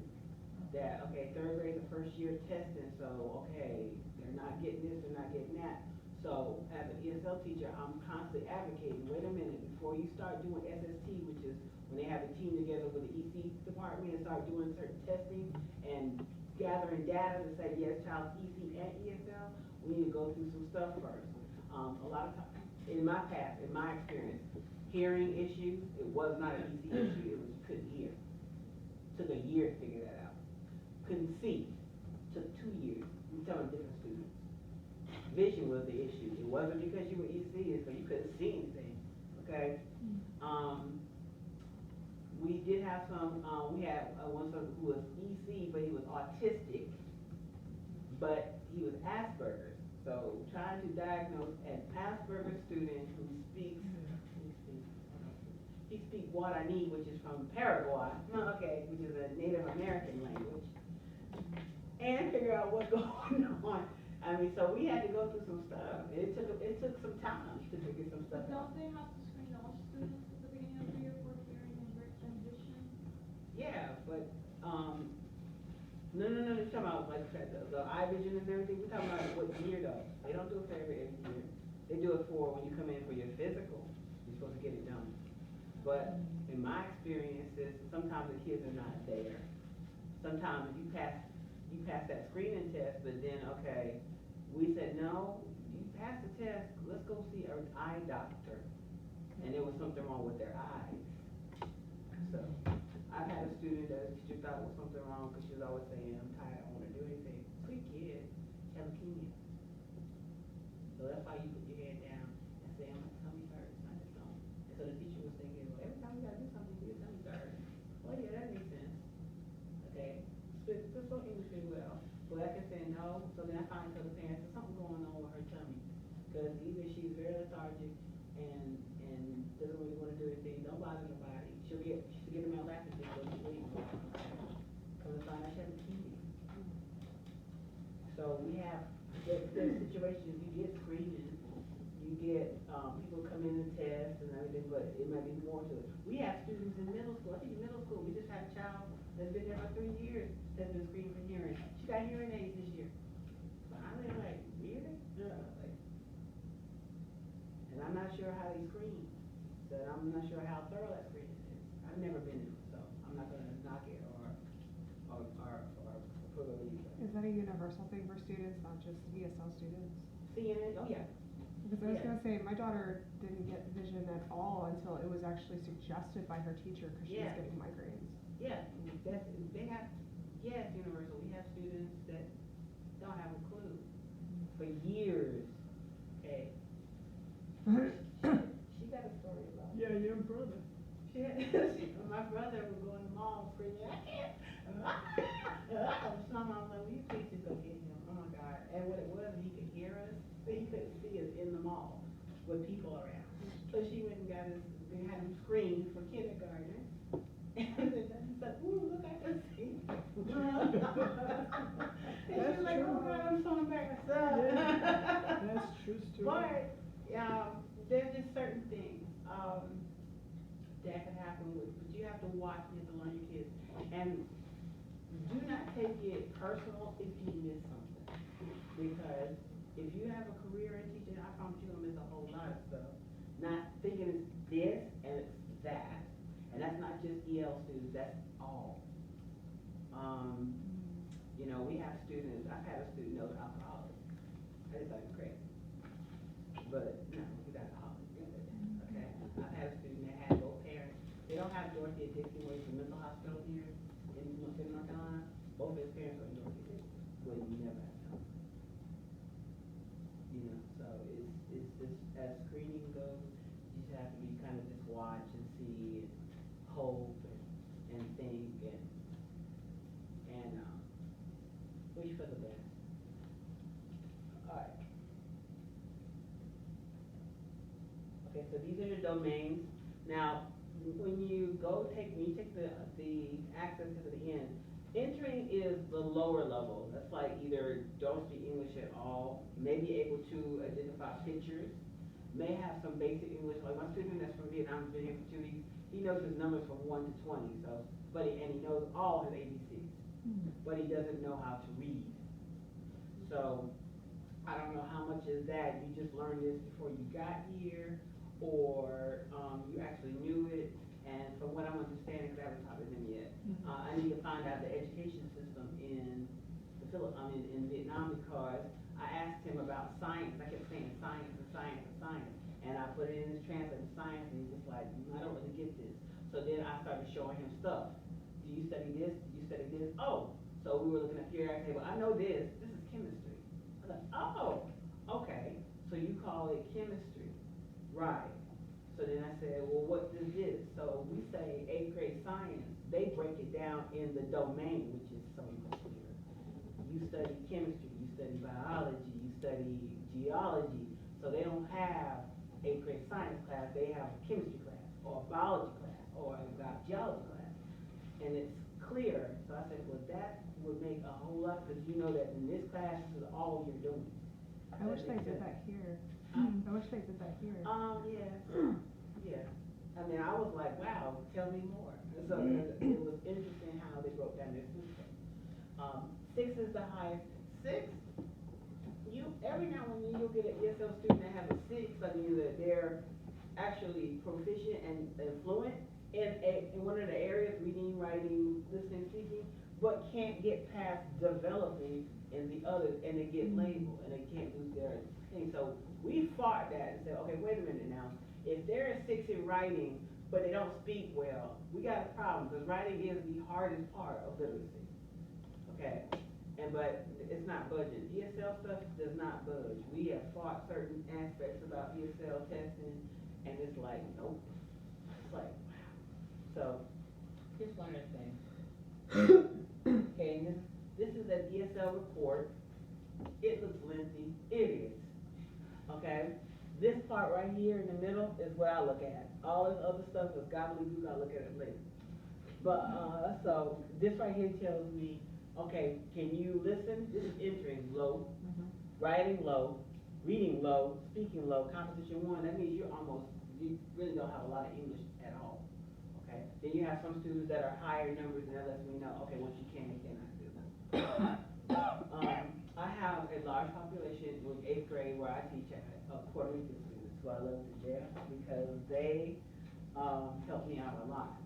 A: that, okay, third grade is the first year of testing, so, okay, they're not getting this, they're not getting that. So, as an ESL teacher, I'm constantly advocating, wait a minute, before you start doing SST, which is when they have a team together with the EC department and start doing certain testing and gathering data to say, yes, child's EC and ESL, we need to go through some stuff first. A lot of times, in my past, in my experience, hearing issues, it was not an EC issue, it was you couldn't hear. Took a year to figure that out. Couldn't see, took 2 years. I'm telling different students. Vision was the issue. It wasn't because you were EC, it's because you couldn't see anything, okay? We did have we had one son who was EC, but he was autistic, but he was Asperger's. So trying to diagnose an Asperger's student who speaks, he speaks Guarani, which is from Paraguay, which is a Native American language, and figure out what's going on. I mean, so we had to go through some stuff. It took some time to figure some stuff
C: But
A: out.
C: don't they have to screen all students at the beginning of the year for hearing and vision?
A: Yeah, but, no, you're talking about like the eye vision and everything, we're talking about what year though. They don't do it for every year. They do it for when you come in for your physical, you're supposed to get it done. But in my experiences, sometimes the kids are not there. Sometimes if you pass that screening test, but then, okay, we said, no, you passed the test, let's go see an eye doctor. And there was something wrong with their eyes. So, I've had a student that a teacher thought was something wrong because she was always saying, I'm tired, I don't want to do anything. Sweet kid, she had leukemia. So that's why you put your head down and say, my tummy hurts, I just don't. And so the teacher was thinking, well, every time we gotta do something, your tummy hurts. Well, yeah, that makes sense. Okay, just spoke English very well. But I can say no, so then I finally tell the parents, there's something going on with her tummy. Because either she's very lethargic and doesn't really want to do anything, don't bother nobody. She'll get a malactic, go to sleep. Come to find out she has leukemia. So we have, there's situations, you get screening, you get, people come in and test and everything, but it might be more to it. We have students in middle school, I think in middle school, we just had a child that's been there for 3 years, that's been screened for hearing. She got hearing aids this year. So I'm like, really? Yeah. Like, and I'm not sure how they screen. So I'm not sure how thorough that screening is. I've never been in it, so I'm not gonna knock it or put a leave.
B: Is that a universal thing for students, not just ESL students?
A: Seeing it, oh yeah.
B: Because I was
A: Yeah.
B: gonna say, my daughter didn't get vision at all until it was actually suggested by her teacher because she was
A: Yeah.
B: getting migraines.
A: Yeah, they have, yeah, it's universal. We have students that don't have a clue for years. Okay. She got a story about it.
F: Yeah, your brother.
A: My brother would go in the mall screaming, I can't. Some mom like, will you please just go get him? Oh my God. And what it was, he could hear us, but he couldn't see us in the mall with people around. So she went and they had him scream for kindergarten. And then he said, ooh, look, I can see. And she was like, oh God, I'm so embarrassed.
F: That's true story.
A: But, there's just certain things, that can happen but you have to watch, you have to learn your kids. And do not take it personal if you miss something. Because if you have a career in teaching, I promise you're gonna miss a whole lot of stuff. Not thinking it's this and it's that. And that's not just EL students, that's all. You know, we have students, I've had a student that was alcoholic. I just thought it was crazy. But, no, he's alcoholic, okay? I've had a student that had both parents. They don't have Dorothy Dixon, where it's a mental hospital here in North Carolina. Both his parents are in Dorothy Dixon, would never have done. You know, so it's just, as screening goes, you just have to be kind of just watch and see and hope and think and wish for the best. All right. Okay, so these are the domains. Now, when you take the access to the end, entering is the lower level. That's like either don't speak English at all, may be able to identify pictures, may have some basic English. Like my student that's from Vietnam, has been here for 2 weeks, he knows his numbers from 1 to 20, so, and he knows all his ABCs, but he doesn't know how to read. So, I don't know how much is that, you just learned this before you got here, or, you actually knew it, and from what I'm understanding, because I haven't talked to them yet, I need to find out the education system in in Vietnam, because I asked him about science. I kept saying science and science and science, and I put it in his translator science, and he's just like, I don't really get this. So then I started showing him stuff. Do you study this? Do you study this? Oh, so we were looking at periodic table. I know this. This is chemistry. I was like, oh, okay. So you call it chemistry, right? So then I said, well, what is this? So we say 8th grade science. They break it down in the domain, which is so much clearer. You study chemistry, you study biology, you study geology. So they don't have 8th grade science class, they have a chemistry class, or a biology class, or a geology class. And it's clear. So I said, well, that would make a whole lot, because you know that in this class, this is all you're doing.
B: I wish they did that here.
A: Huh?
B: I wish they did that here.
A: Yeah, yeah. I mean, I was like, wow, tell me more. And so it was interesting how they broke down their system. 6 is the highest. 6, every now and then you'll get an ESL student that has a 6, I mean, that they're actually proficient and fluent in one of the areas, reading, writing, listening, speaking, but can't get past developing in the others, and they get labeled, and they can't do their thing. So we fought that and said, okay, wait a minute now. If they're a 6 in writing, but they don't speak well, we got a problem, because writing is the hardest part of literacy. Okay, but it's not budget. ESL stuff does not budge. We have fought certain aspects about ESL testing, and it's like, nope. It's like, wow. So, here's one other thing. Okay, and this is an ESL report. It looks lengthy. It is. Okay? This part right here in the middle is what I look at. All this other stuff is gobbledygook. I'll look at it later. But, so, this right here tells me, okay, can you listen? This is entering low, writing low, reading low, speaking low, composition 1. That means you really don't have a lot of English at all. Okay? Then you have some students that are higher numbers, and that lets me know, okay, what you can and cannot do. I have a large population in 8th grade where I teach Puerto Rican students who I love to death, because they help me out a lot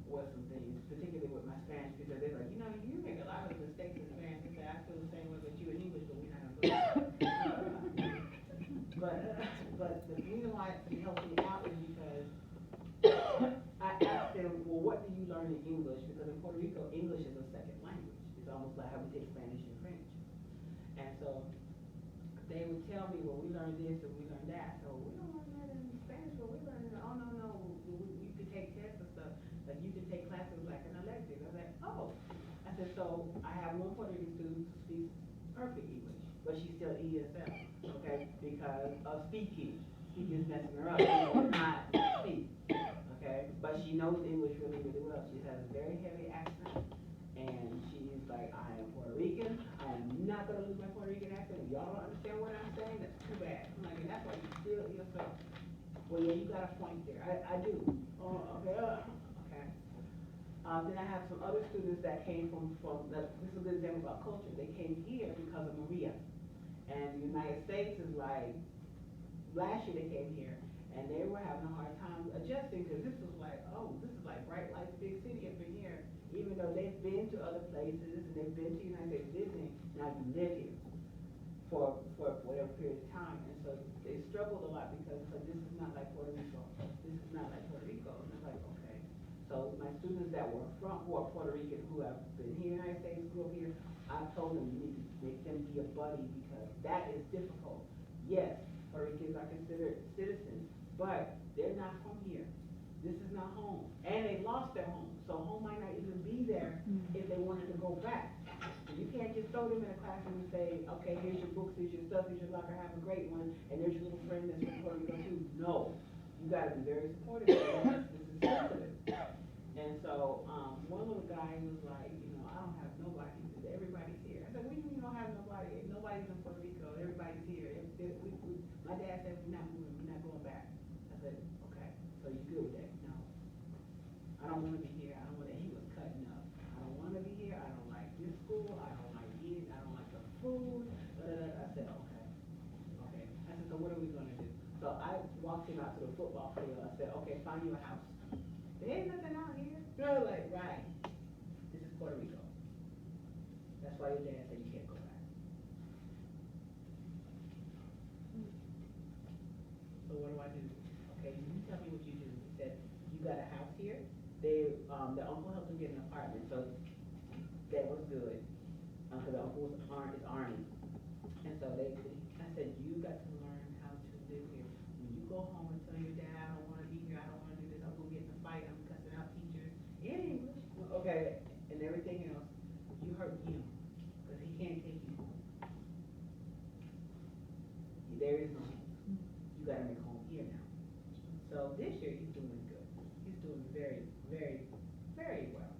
A: with some things, particularly with my Spanish, because they're like, you make a lot of mistakes in Spanish. They say, I feel the same way with you in English, but we're not going to But the reason why it helps me out is because I asked them, well, what do you learn in English? Because in Puerto Rico, English is a second language. It's almost like how we take Spanish and French. And so they would tell me, well, we learned this and we learned that. So we don't learn that in Spanish, but we learn it. Oh, no, you could take tests and stuff. Like you could take classes like an elective. I was like, oh. I said, so I have one Puerto Rican student who speaks perfect English, but she's still ESL, okay, because of speaking. Speaking is messing her up. She does not speak, okay, but she knows English really, really well. She has a very heavy accent, and she's like, I am Puerto Rican. I am not going to lose my Puerto Rican accent. If y'all don't understand what I'm saying, that's too bad. I'm like, and that's why you still ESL. Well, yeah, you got a point there. I do. Oh, okay. Okay. Then I have some other students that came from this is a good example about culture. They came here because of Maria. And the United States is like, last year they came here, and they were having a hard time adjusting, because this was like, oh, this is like bright lights, big city up in here. Even though they've been to other places, and they've been to the United States visiting, now you live here for whatever period of time. And so they struggled a lot, because it's like, this is not like Puerto Rico. This is not like Puerto Rico. And it's like, okay. So my students that who are Puerto Rican, who have been here in the United States, grew up here, I told them you need to make them be a buddy, because that is difficult. Yes, Puerto Ricans are considered citizens, but they're not from here. This is not home. And they lost their home. So home might not even be there if they wanted to go back. So you can't just throw them in a classroom and say, okay, here's your books, here's your stuff, here's your locker, have a great one, and there's your little friend that's from Puerto Rico too. No. you gotta be very supportive, because this is sensitive. And so, one little guy was like, I don't have nobody, he said, everybody's here. I said, what do you mean you don't have nobody? Nobody's in Puerto Rico, everybody's here. My dad said, we're not moving, we're not going back. I said, okay, so you good with that? No. I don't wanna be here, I don't wanna, he was cutting up. I don't wanna be here, I don't like this school, I don't like it, I don't like the food, I said, okay. Okay, I said, so what are we gonna do? So I walked him out to the football field, I said, okay, find you a house. There ain't nothing out here. They're like, right, this is Puerto Rico. That's why your dad said you can't go back. So what do I do? Okay, you tell me what you do. He said, you got a house here? The uncle helped him get an apartment, so that was good. Cause the uncle is Army. And so I said, you got to learn how to live here. When you go home and tell your dad, I don't wanna be here, I don't wanna do this, I'm gonna get in a fight, I'm cussing out teachers in English. Okay, and everything else, you hurt him, cause he can't take you home. There is no home. You gotta make home here now. So this year, he's doing good. He's doing very, very, very well.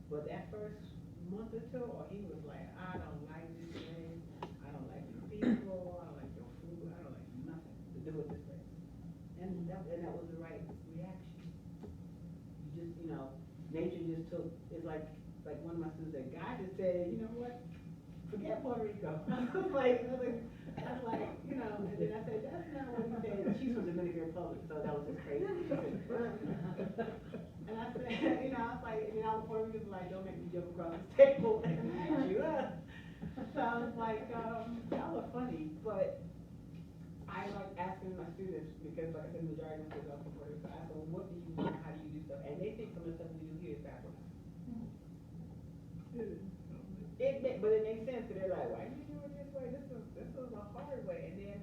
A: But that first month or two, he was like, I don't like this place, I don't like your people, I don't like your food, I don't like nothing to do with this place. And that was the right reaction. You just, nature just took, it's like one of my students said, God just said, you know what, forget Puerto Rico. I was like, and then I said, that's not what he said. She's from Dominican Republic, so that was just crazy. And I said, I was like, and then all the Puerto Ricans were like, don't make me jump across the table and beat you up. So I was like, y'all are funny, but I like asking my students, because like I said, the majority of my students are from Puerto Rico. I said, well, what do you learn? How do you do stuff? And they think some of the stuff we do here is backwards. But it makes sense, because they're like, why do you do it this way? This is a hard way. And then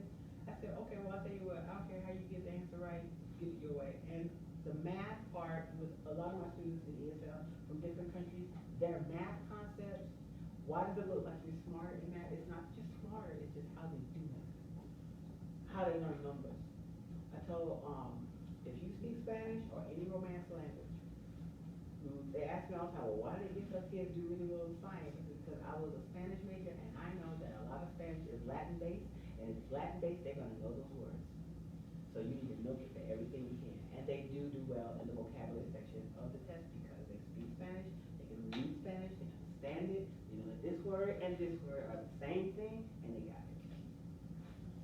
A: I said, okay, well, I'll tell you what, I don't care how you get the answer right, get it your way. And the math part, with a lot of my students in ESL from different countries, their math concepts, why does it look like you're smarter in math? It's not just smarter, it's just how they do math. How they learn numbers. I told, if you speak Spanish or any Romance language, they ask me all the time, well, why do they get those kids do really well in science? Because I was a Spanish major, and I know that a lot of Spanish is Latin-based, and if it's Latin-based, they're gonna know those words. So you need to milk it for everything you can. And they do well in the vocabulary section of the test, because they speak Spanish, they can read Spanish, they understand it, you know that this word and this word are the same thing, and they got it.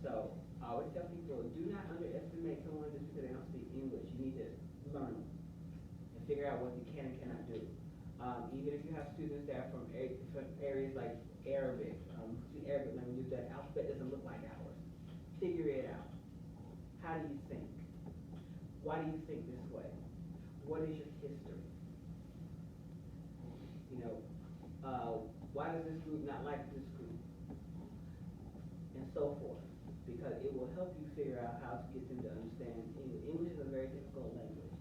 A: So I always tell people, do not underestimate someone just because they don't speak English. You need to learn them and figure out what they can and cannot do. Even if you have students that are from areas like Arabic, the Arabic language, that alphabet doesn't look like ours. Figure it out. How do you think? Why do you think this way? What is your history? Why does this group not like this group? And so forth. Because it will help you figure out how to get them to understand English. English is a very difficult language.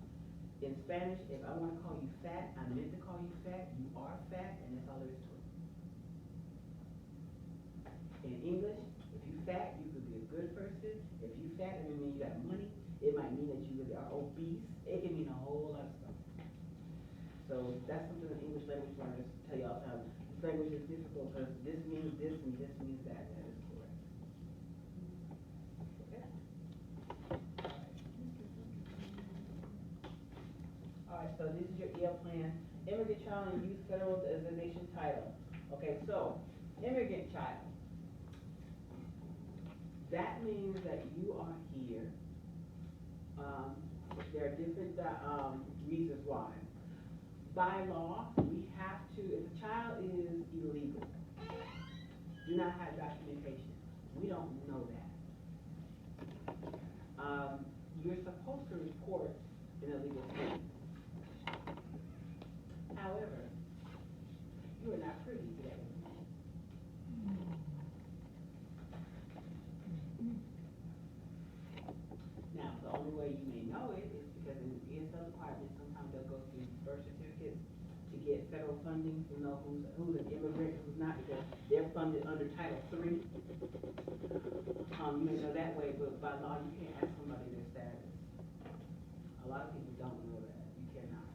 A: In Spanish, if I want to call you fat, I meant to call you fat, you are fat, and that's all there is to it. In English, if you fat, you could be a good person. If you fat, it mean you got money. It might mean that you really are obese. It can mean a whole lot of stuff. So that's something that English language learners tell you all the time. This language is difficult because this means this and this means that. That is correct. Okay. All right, so this is your EL plan. Immigrant Child and Youth Federal Designation Title. Okay, so immigrant child. That means that you are here. There are different reasons why. By law, we have to, if a child is illegal, do not have documentation, we don't know that. You're supposed to report in a legal state. However, you are not privy to that information. Now, the only way you may know it is because in the ESL department, sometimes they'll go through birth certificates to get federal funding to know who's an immigrant, who's not, because they're funded under Title III. You may know that way, but by law, you can't ask somebody their status. lot of people don't know that, you cannot.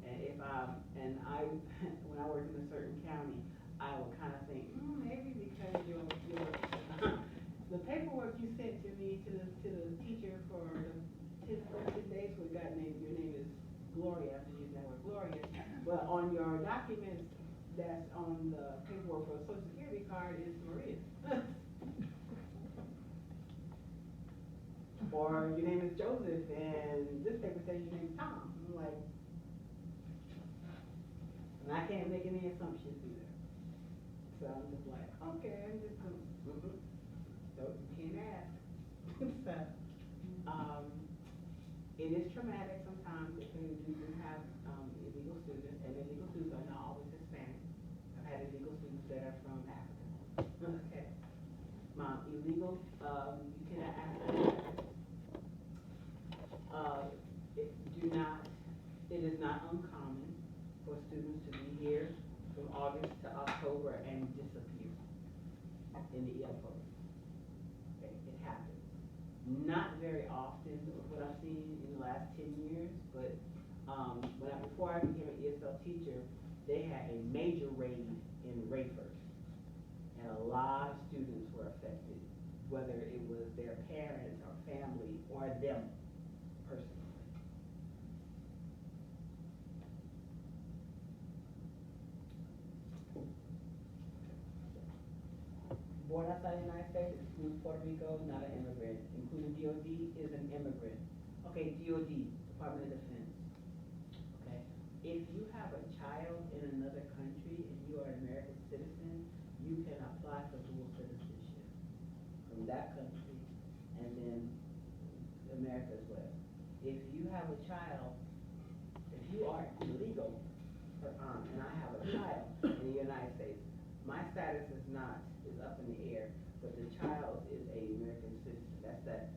A: And if when I worked in a certain county, I would kind of think, maybe because your the paperwork you sent to me, to the teacher for the 10 days, we got your name is Gloria, I have to use that word, Gloria. But on your documents, that's on the paperwork for a social security card is Maria. Or your name is Joseph, and this paper says your name is Tom. I'm like, and I can't make any assumptions either. So I'm just like, okay, I'm just gonna, so you can't ask. So, it is traumatic sometimes because you do have, illegal students, and illegal students are not always Hispanic. I've had illegal students that are from Africa. Okay. Illegal, you cannot ask it is not uncommon for students to be here from August to October and disappear in the EL program. Okay, it happens. Not very often, what I've seen in the last 10 years, but before I became an ESL teacher, they had a major raid in Rayford. And a lot of students were affected, whether it was their parents or family or them personally. Born outside the United States, excludes Puerto Rico, not an immigrant. Including DOD is an immigrant. Okay, DOD, Department of Defense. Okay, if you have a child in another country and you are an American citizen, you can apply for dual citizenship from that country and then America as well. If you have a child, if you are illegal, and I have a child in the United States, my status is up in the air, but the child is a American citizen. That's the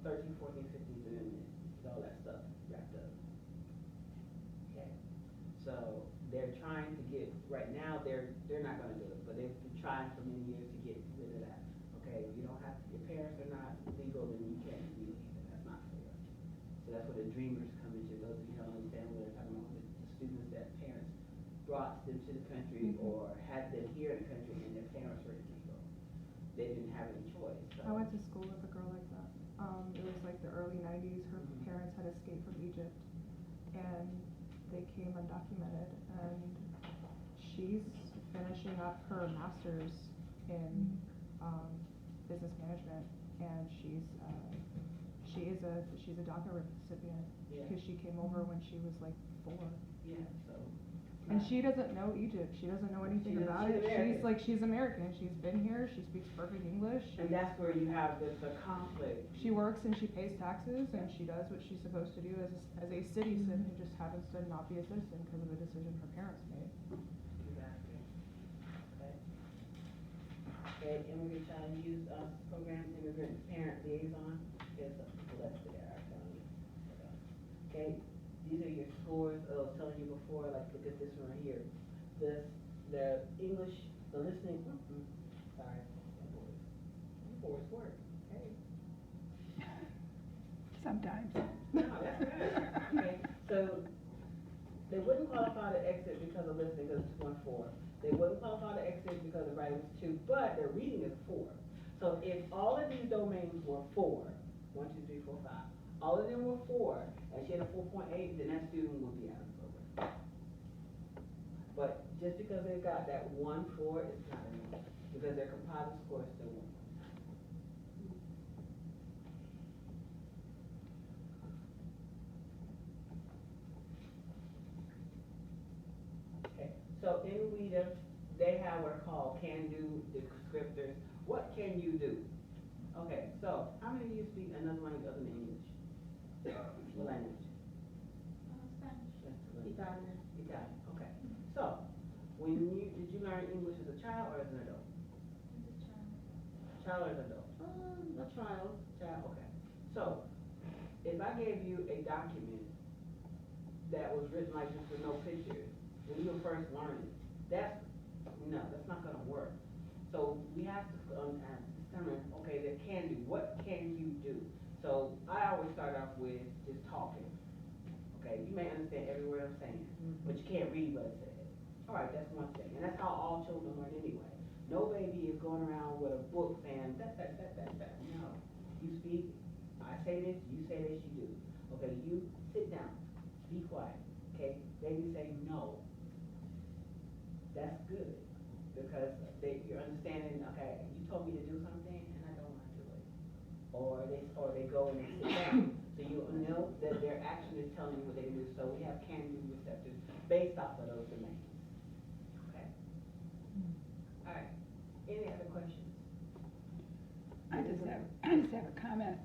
A: 13th, 14th, 15th Amendment, all that stuff wrapped up. Okay, so they're trying to get, right now they're not gonna do it, but they've been trying for many years to get rid of that. Okay, you don't have, your parents are not legal, then you can't be legal either. That's not fair. So that's where the dreamers come into. Those of you who don't understand what they're talking about, the students that parents brought them to the country or had them here in the country and their parents were illegal. They didn't have any choice. So.
B: I went to school with a girl like that. It was like the early 90s. Her parents had escaped from Egypt and they came undocumented, and she's finishing up her master's in business management, and she's a DACA recipient because she came over when she was like 4.
A: Yeah, so.
B: And she doesn't know Egypt. She doesn't know anything about it. She's American. She's been here. She speaks perfect English.
A: And that's where you have the conflict.
B: She works and she pays taxes and she does what she's supposed to do as a citizen who just happens to not be a citizen because of a decision her parents made.
A: Exactly. Okay. Okay, immigrant child youth program, immigrant parent liaison. There's a list there, I'm telling you. Okay, these are your scores. I was telling you before, like look at this one right here. The English, the listening, sorry, boys work, hey.
E: Sometimes.
A: No, that's good. Okay, so they wouldn't qualify to exit because of listening, because it's 1-4. They wouldn't qualify to exit because the writing was 2, but their reading is 4. So if all of these domains were 4, 1, 2, 3, 4, 5, all of them were 4, and she had a 4.8, then that student would be out of the program. But just because they got that 1-4 is not enough, because their composite score is still 1. Okay, so in WIDA, they have what are called can-do descriptors. What can you do? Okay, so how many of you speak another language other than English? What language?
C: Spanish.
G: Italian.
A: Italian, okay. So, did you learn English as a child or as an adult?
C: As a child.
A: Child or as an adult?
G: A child.
A: Child, okay. So, if I gave you a document that was written like this with no pictures, when you were first learning, that's not gonna work. So we have to, this determine, okay, the can do, what can you do? So I always start off with just talking. Okay, you may understand every word I'm saying, but you can't read what it says. All right, that's one thing, and that's how all children learn anyway. No baby is going around with a book saying that. No, you speak. I say this, you say this, you do. Okay, you sit down, be quiet. Okay, baby say no. That's good because you're understanding. Okay, you told me to do something and I don't want to do it. Or they go and they sit down. So you know that their action is telling you what they can do. So we have can-do receptors based off of those domains. Okay. All right. Any other questions?
E: I just have a comment.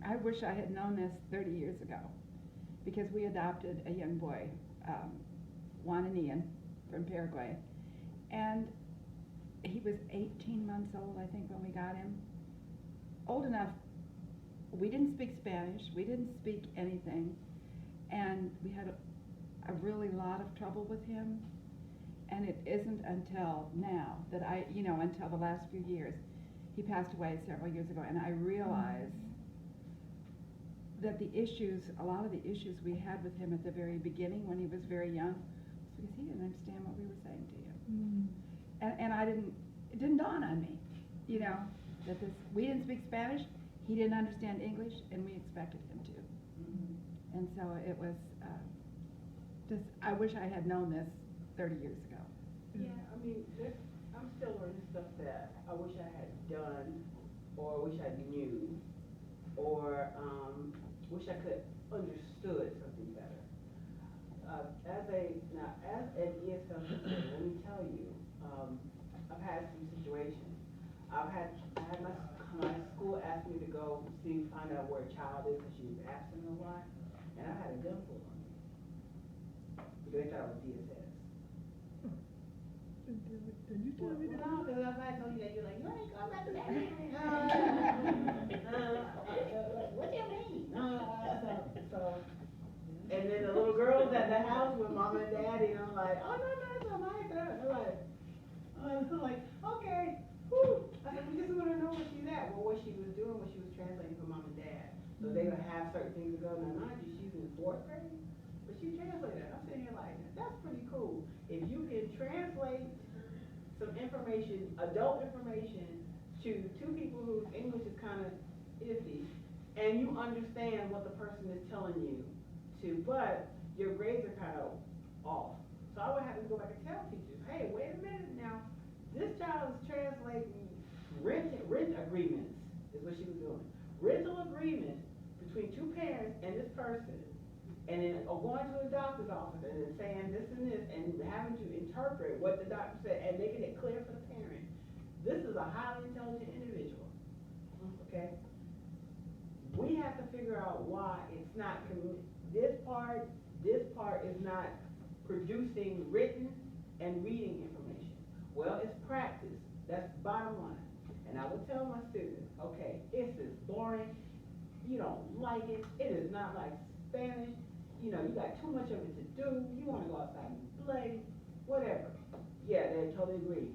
E: I wish I had known this 30 years ago, because we adopted a young boy, Juan and Ian, from Paraguay, and he was 18 months old, I think, when we got him. Old enough. We didn't speak Spanish, we didn't speak anything, and we had a really lot of trouble with him. And it isn't until now that until the last few years, he passed away several years ago, and I realized that a lot of the issues we had with him at the very beginning when he was very young, was because he didn't understand what we were saying to him. And it didn't dawn on me, that we didn't speak Spanish, he didn't understand English, and we expected him to. And so it was, I wish I had known this 30 years ago.
A: Yeah, I mean, I'm still learning stuff that I wish I had done, or wish I knew, or wish I could understood something better. As an ESL teacher, let me tell you, I've had some situations. I had my school asked me to go find out where a child is because she was absent a lot, and I had a gun pulled on me because they thought I was DSS.
F: Did you tell me that?
A: No, because if I told you that, you're like, you ain't going back to that. What do you mean? And then the little girls at the house with mom and daddy, and I'm like, oh, no, it's not my turn. They're like, okay, whew. I said, we just want to know where she's at. Well, what she was doing was she was translating for mom and dad. So they would have certain things to go. Now, mind you, she's in 4th grade, but she translated. I'm sitting here like, that's pretty cool. If you can translate some information, adult information, to two people whose English is kind of iffy, and you understand what the person is telling you but your grades are kind of off. So I would have to go back and tell teachers, hey, wait a minute now, this child is translating rent agreements, is what she was doing. Rental agreements between two parents and this person, and then going to the doctor's office and then saying this and this, and having to interpret what the doctor said and making it clear for the parent. This is a highly intelligent individual, okay? We have to figure out why it's not, this part is not producing written and reading information. Well, it's practice. That's bottom line. And I would tell my students, okay, this is boring. You don't like it. It is not like Spanish. You got too much of it to do. You want to go outside and play, whatever. Yeah, they totally agree.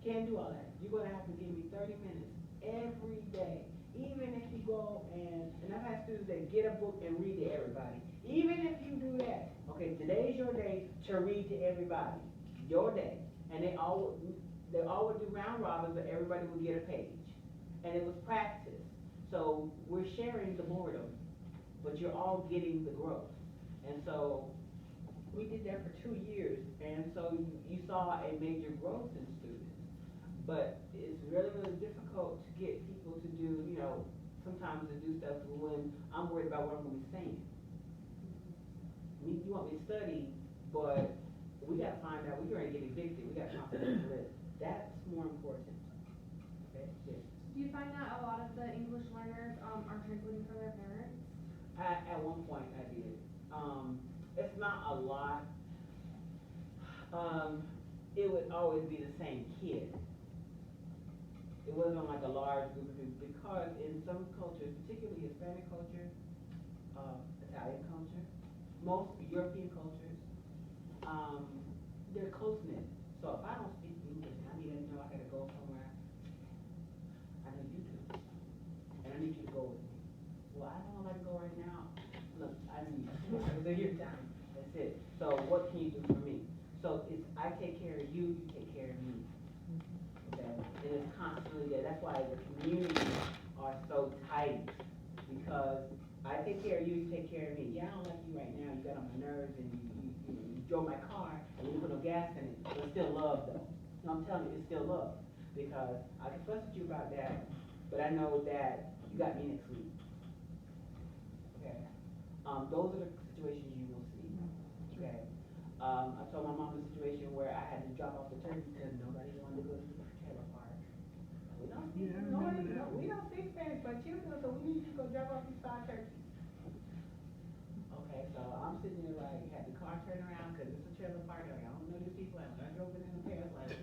A: Can't do all that. You're going to have to give me 30 minutes every day. Even if you go and I've had students that get a book and read to everybody. Even if you do that, okay, today's your day to read to everybody. Your day. And they all would do round robins, but everybody would get a page. And it was practice. So we're sharing the boredom, but you're all getting the growth. And so we did that for 2 years, and so you saw a major growth in students. But it's really, really difficult to get people to do, sometimes to do stuff when I'm worried about what I'm going to be saying. You want me to study, but we got to find out, we're going to get evicted, we got to find something to live. That's more important. Okay? Yes.
C: Do you find that a lot of the English learners are translating for their parents?
A: At one point I did. It's not a lot. It would always be the same kid. It wasn't like a large group of people, because in some cultures, particularly Hispanic culture, Italian culture, most European cultures, they're close-knit. So if I don't speak English, I need to know I gotta go somewhere. I take care of you, you take care of me. Okay, and it's constantly there, that's why the communities are so tight, because I take care of you, you take care of me. Yeah, I don't like you right now, you got on my nerves, and you drove my car, and you put no gas in it, but it's still love though. No, I'm telling you, it's still love, because I can fuss with you about that, but I know that you got me next week. Okay, those are the situations you will see, okay? I told my mom a situation where I had to drop off the turkey because nobody wanted to go to the trailer park. We don't speak,
F: Yeah, I
A: nobody,
F: remember that
A: we
F: one.
A: don't speak Spanish, but you do, so we need you to go drop off these 5 turkeys. Okay, so I'm sitting there like, had the car turned around, cause it's a trailer park, like, I don't know these people, I drove in the past, like,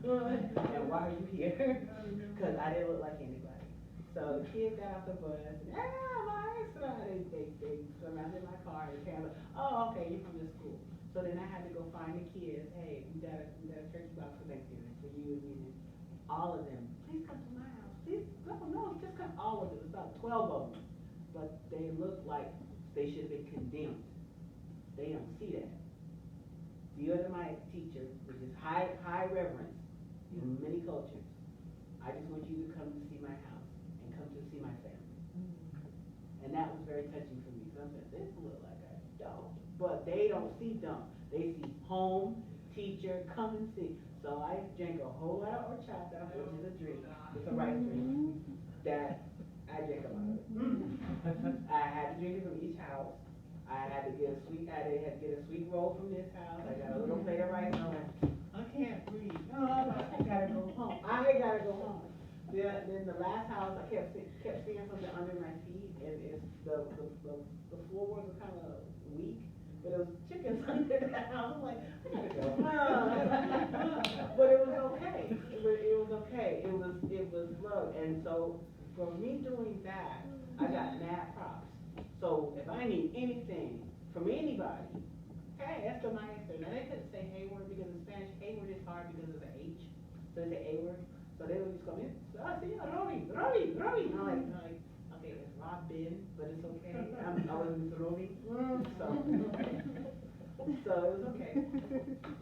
A: who are you? And why are you here? Cause I didn't look like anybody. So the kids got off the bus, and, my son, they surrounded my car, and the parents, oh, okay, you're from the school. So then I had to go find the kids, hey, we got a turkey box for Thanksgiving, for you and me, and all of them, please come to my house, please, no, just come, all of them, it's about 12 of them. But they look like they should have been condemned. They don't see that. You are my teacher, which is high reverence in many cultures. I just want you to come to see my house and come to see my family. And that was very touching for me. So I'm saying, this look like a dump. But they don't see dump. They see home, teacher, come and see. So I drank a whole lot of horchata, which is a drink. It's a rice drink. That I drank a lot of it. I had to drink it from each house. I had to get a sweet roll from this house. I got a little plate of rice. I'm like, I can't breathe. No, I gotta go home. I gotta go home. Then the last house, I kept seeing something under my feet, and it's the floorboards were kind of weak, but it was chickens under that house. I'm like, I gotta go. But it was okay. It was okay. It was love, and so for me doing that, I got mad props. So if I need anything from anybody, hey, that's my answer. Now they couldn't say Hayward because in Spanish, Hayward is hard because of the H. So they say A-word. So they would just come in, so I see, Robbie. I'm like, okay, it's Robin, but it's okay. I wasn't Robbie. So it was okay.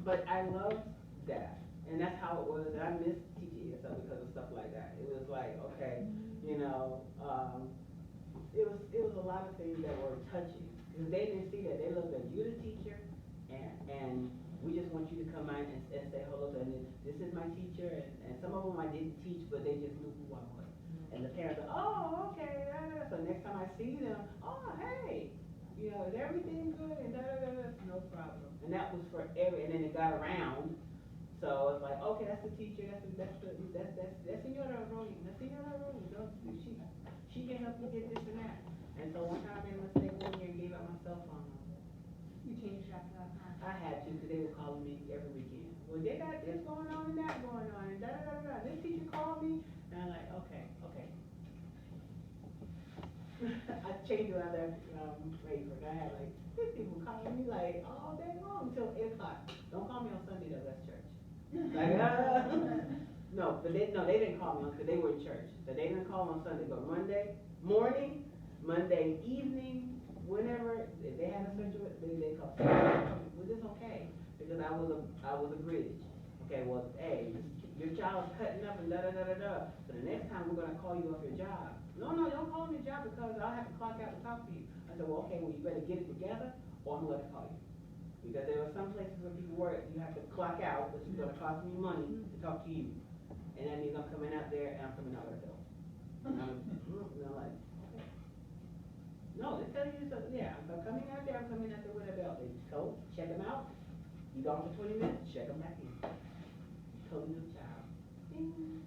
A: But I loved that. And that's how it was. I miss teaching yourself because of stuff like that. It was like, okay, you know, it was a lot of things that were touching. Because they didn't see that. They looked at you, the teacher, and we just want you to come out and say hello to, and this is my teacher, and some of them I didn't teach, but they just knew who I was. And the parents are, oh, okay, so next time I see them, oh, hey, you know, is everything good, and no problem. And that was for and then it got around, so it's like, okay, that's the teacher, that's Senora Roni, she can help you get this and that. And so one time I made a mistake one year and gave out my cell phone number.
G: You changed after that, huh?
A: I had to, because they were calling me every weekend. Well, they got this going on and that going on, and This teacher called me, and I'm like, okay. I changed it out there, Rayford. I had like, these people calling me like all day long until 8 o'clock. Don't call me on Sunday though, that's church. Like, no, but they didn't call me on, because they were in church. So they didn't call me on Sunday, but Monday morning, Monday evening, whenever, if they had a situation, they called. Was this okay? Because I was a bridge. Okay, well, hey, your child's cutting up and So the next time we're gonna call you off your job. No, don't call me your job because I'll have to clock out to talk to you. I said, well, okay, well, you better get it together or I'm gonna call you. Because there are some places where people work, you have to clock out, which is gonna cost me money to talk to you. And that means I'm coming out there and I'm coming out with a bill. And I'm like, okay. No, they're telling you something, yeah, if I'm coming out there, I'm coming out there with a belt. They told, check them out. You gone for 20 minutes, check them back in. Totally new child. Ding.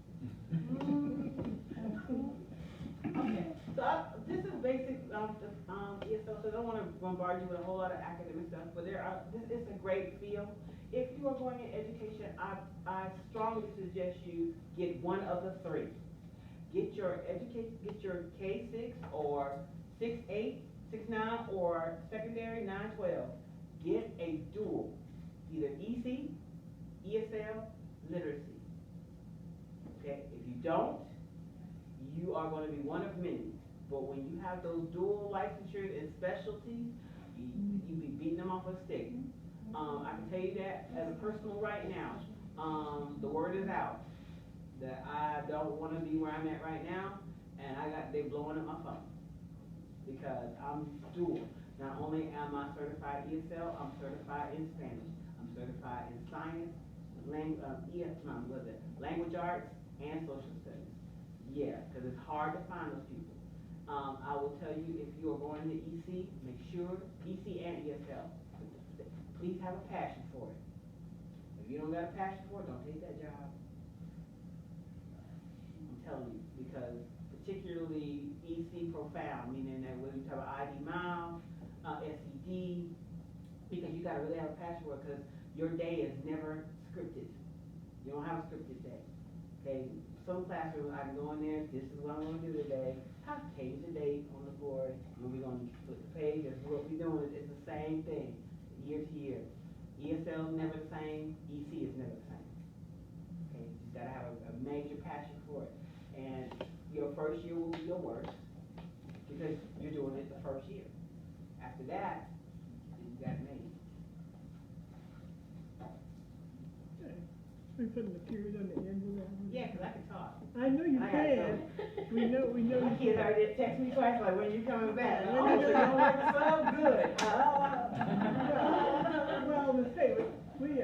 A: Okay, so this is basic, ESL, so I don't want to bombard you with a whole lot of academic stuff, but this is a great field. If you are going in education, I strongly suggest you get one of the 3. Get your K-6 or 6-8, 6-9, or secondary 9-12. Get a dual, either EC, ESL, literacy. Okay, if you don't, you are going to be one of many. But when you have those dual licensures and specialties, you be beating them off a stick. I can tell you that as a personal right now, the word is out that I don't wanna be where I'm at right now, and they blowing up my phone. Because I'm dual. Not only am I certified ESL, I'm certified in Spanish, I'm certified in science, language arts, and social studies. Yeah, cause it's hard to find those people. I will tell you, if you are going to EC, make sure, EC and ESL, please have a passion for it. If you don't got a passion for it, don't take that job. I'm telling you, because particularly EC profound, meaning that when you talk about ID Mile, SED, because you gotta really have a passion for it, because your day is never scripted. You don't have a scripted day. Okay, some classrooms, I can go in there, this is what I'm gonna do today, change the date on the board, and we're gonna flip the page, that's what we're doing, it's the same thing, year to year. ESL is never the same, EC is never the same. Okay, you just gotta have a major passion for it. And your first year will be your worst, because you're doing it the first year. After that, you got me.
F: We putting the period on the end of that one.
A: Yeah, cause I can talk.
F: I know you
A: I got
F: can. We know
A: My
F: you
A: kids
F: can.
A: already text me twice, like, when you coming back?
F: When
A: Oh,
F: you
A: so you don't make it so good.
F: Well, hey, we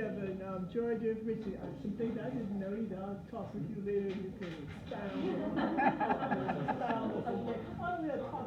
F: have enjoyed your information. Some things I didn't know either. I'll talk with you later. You can expound on. Oh, we'll talk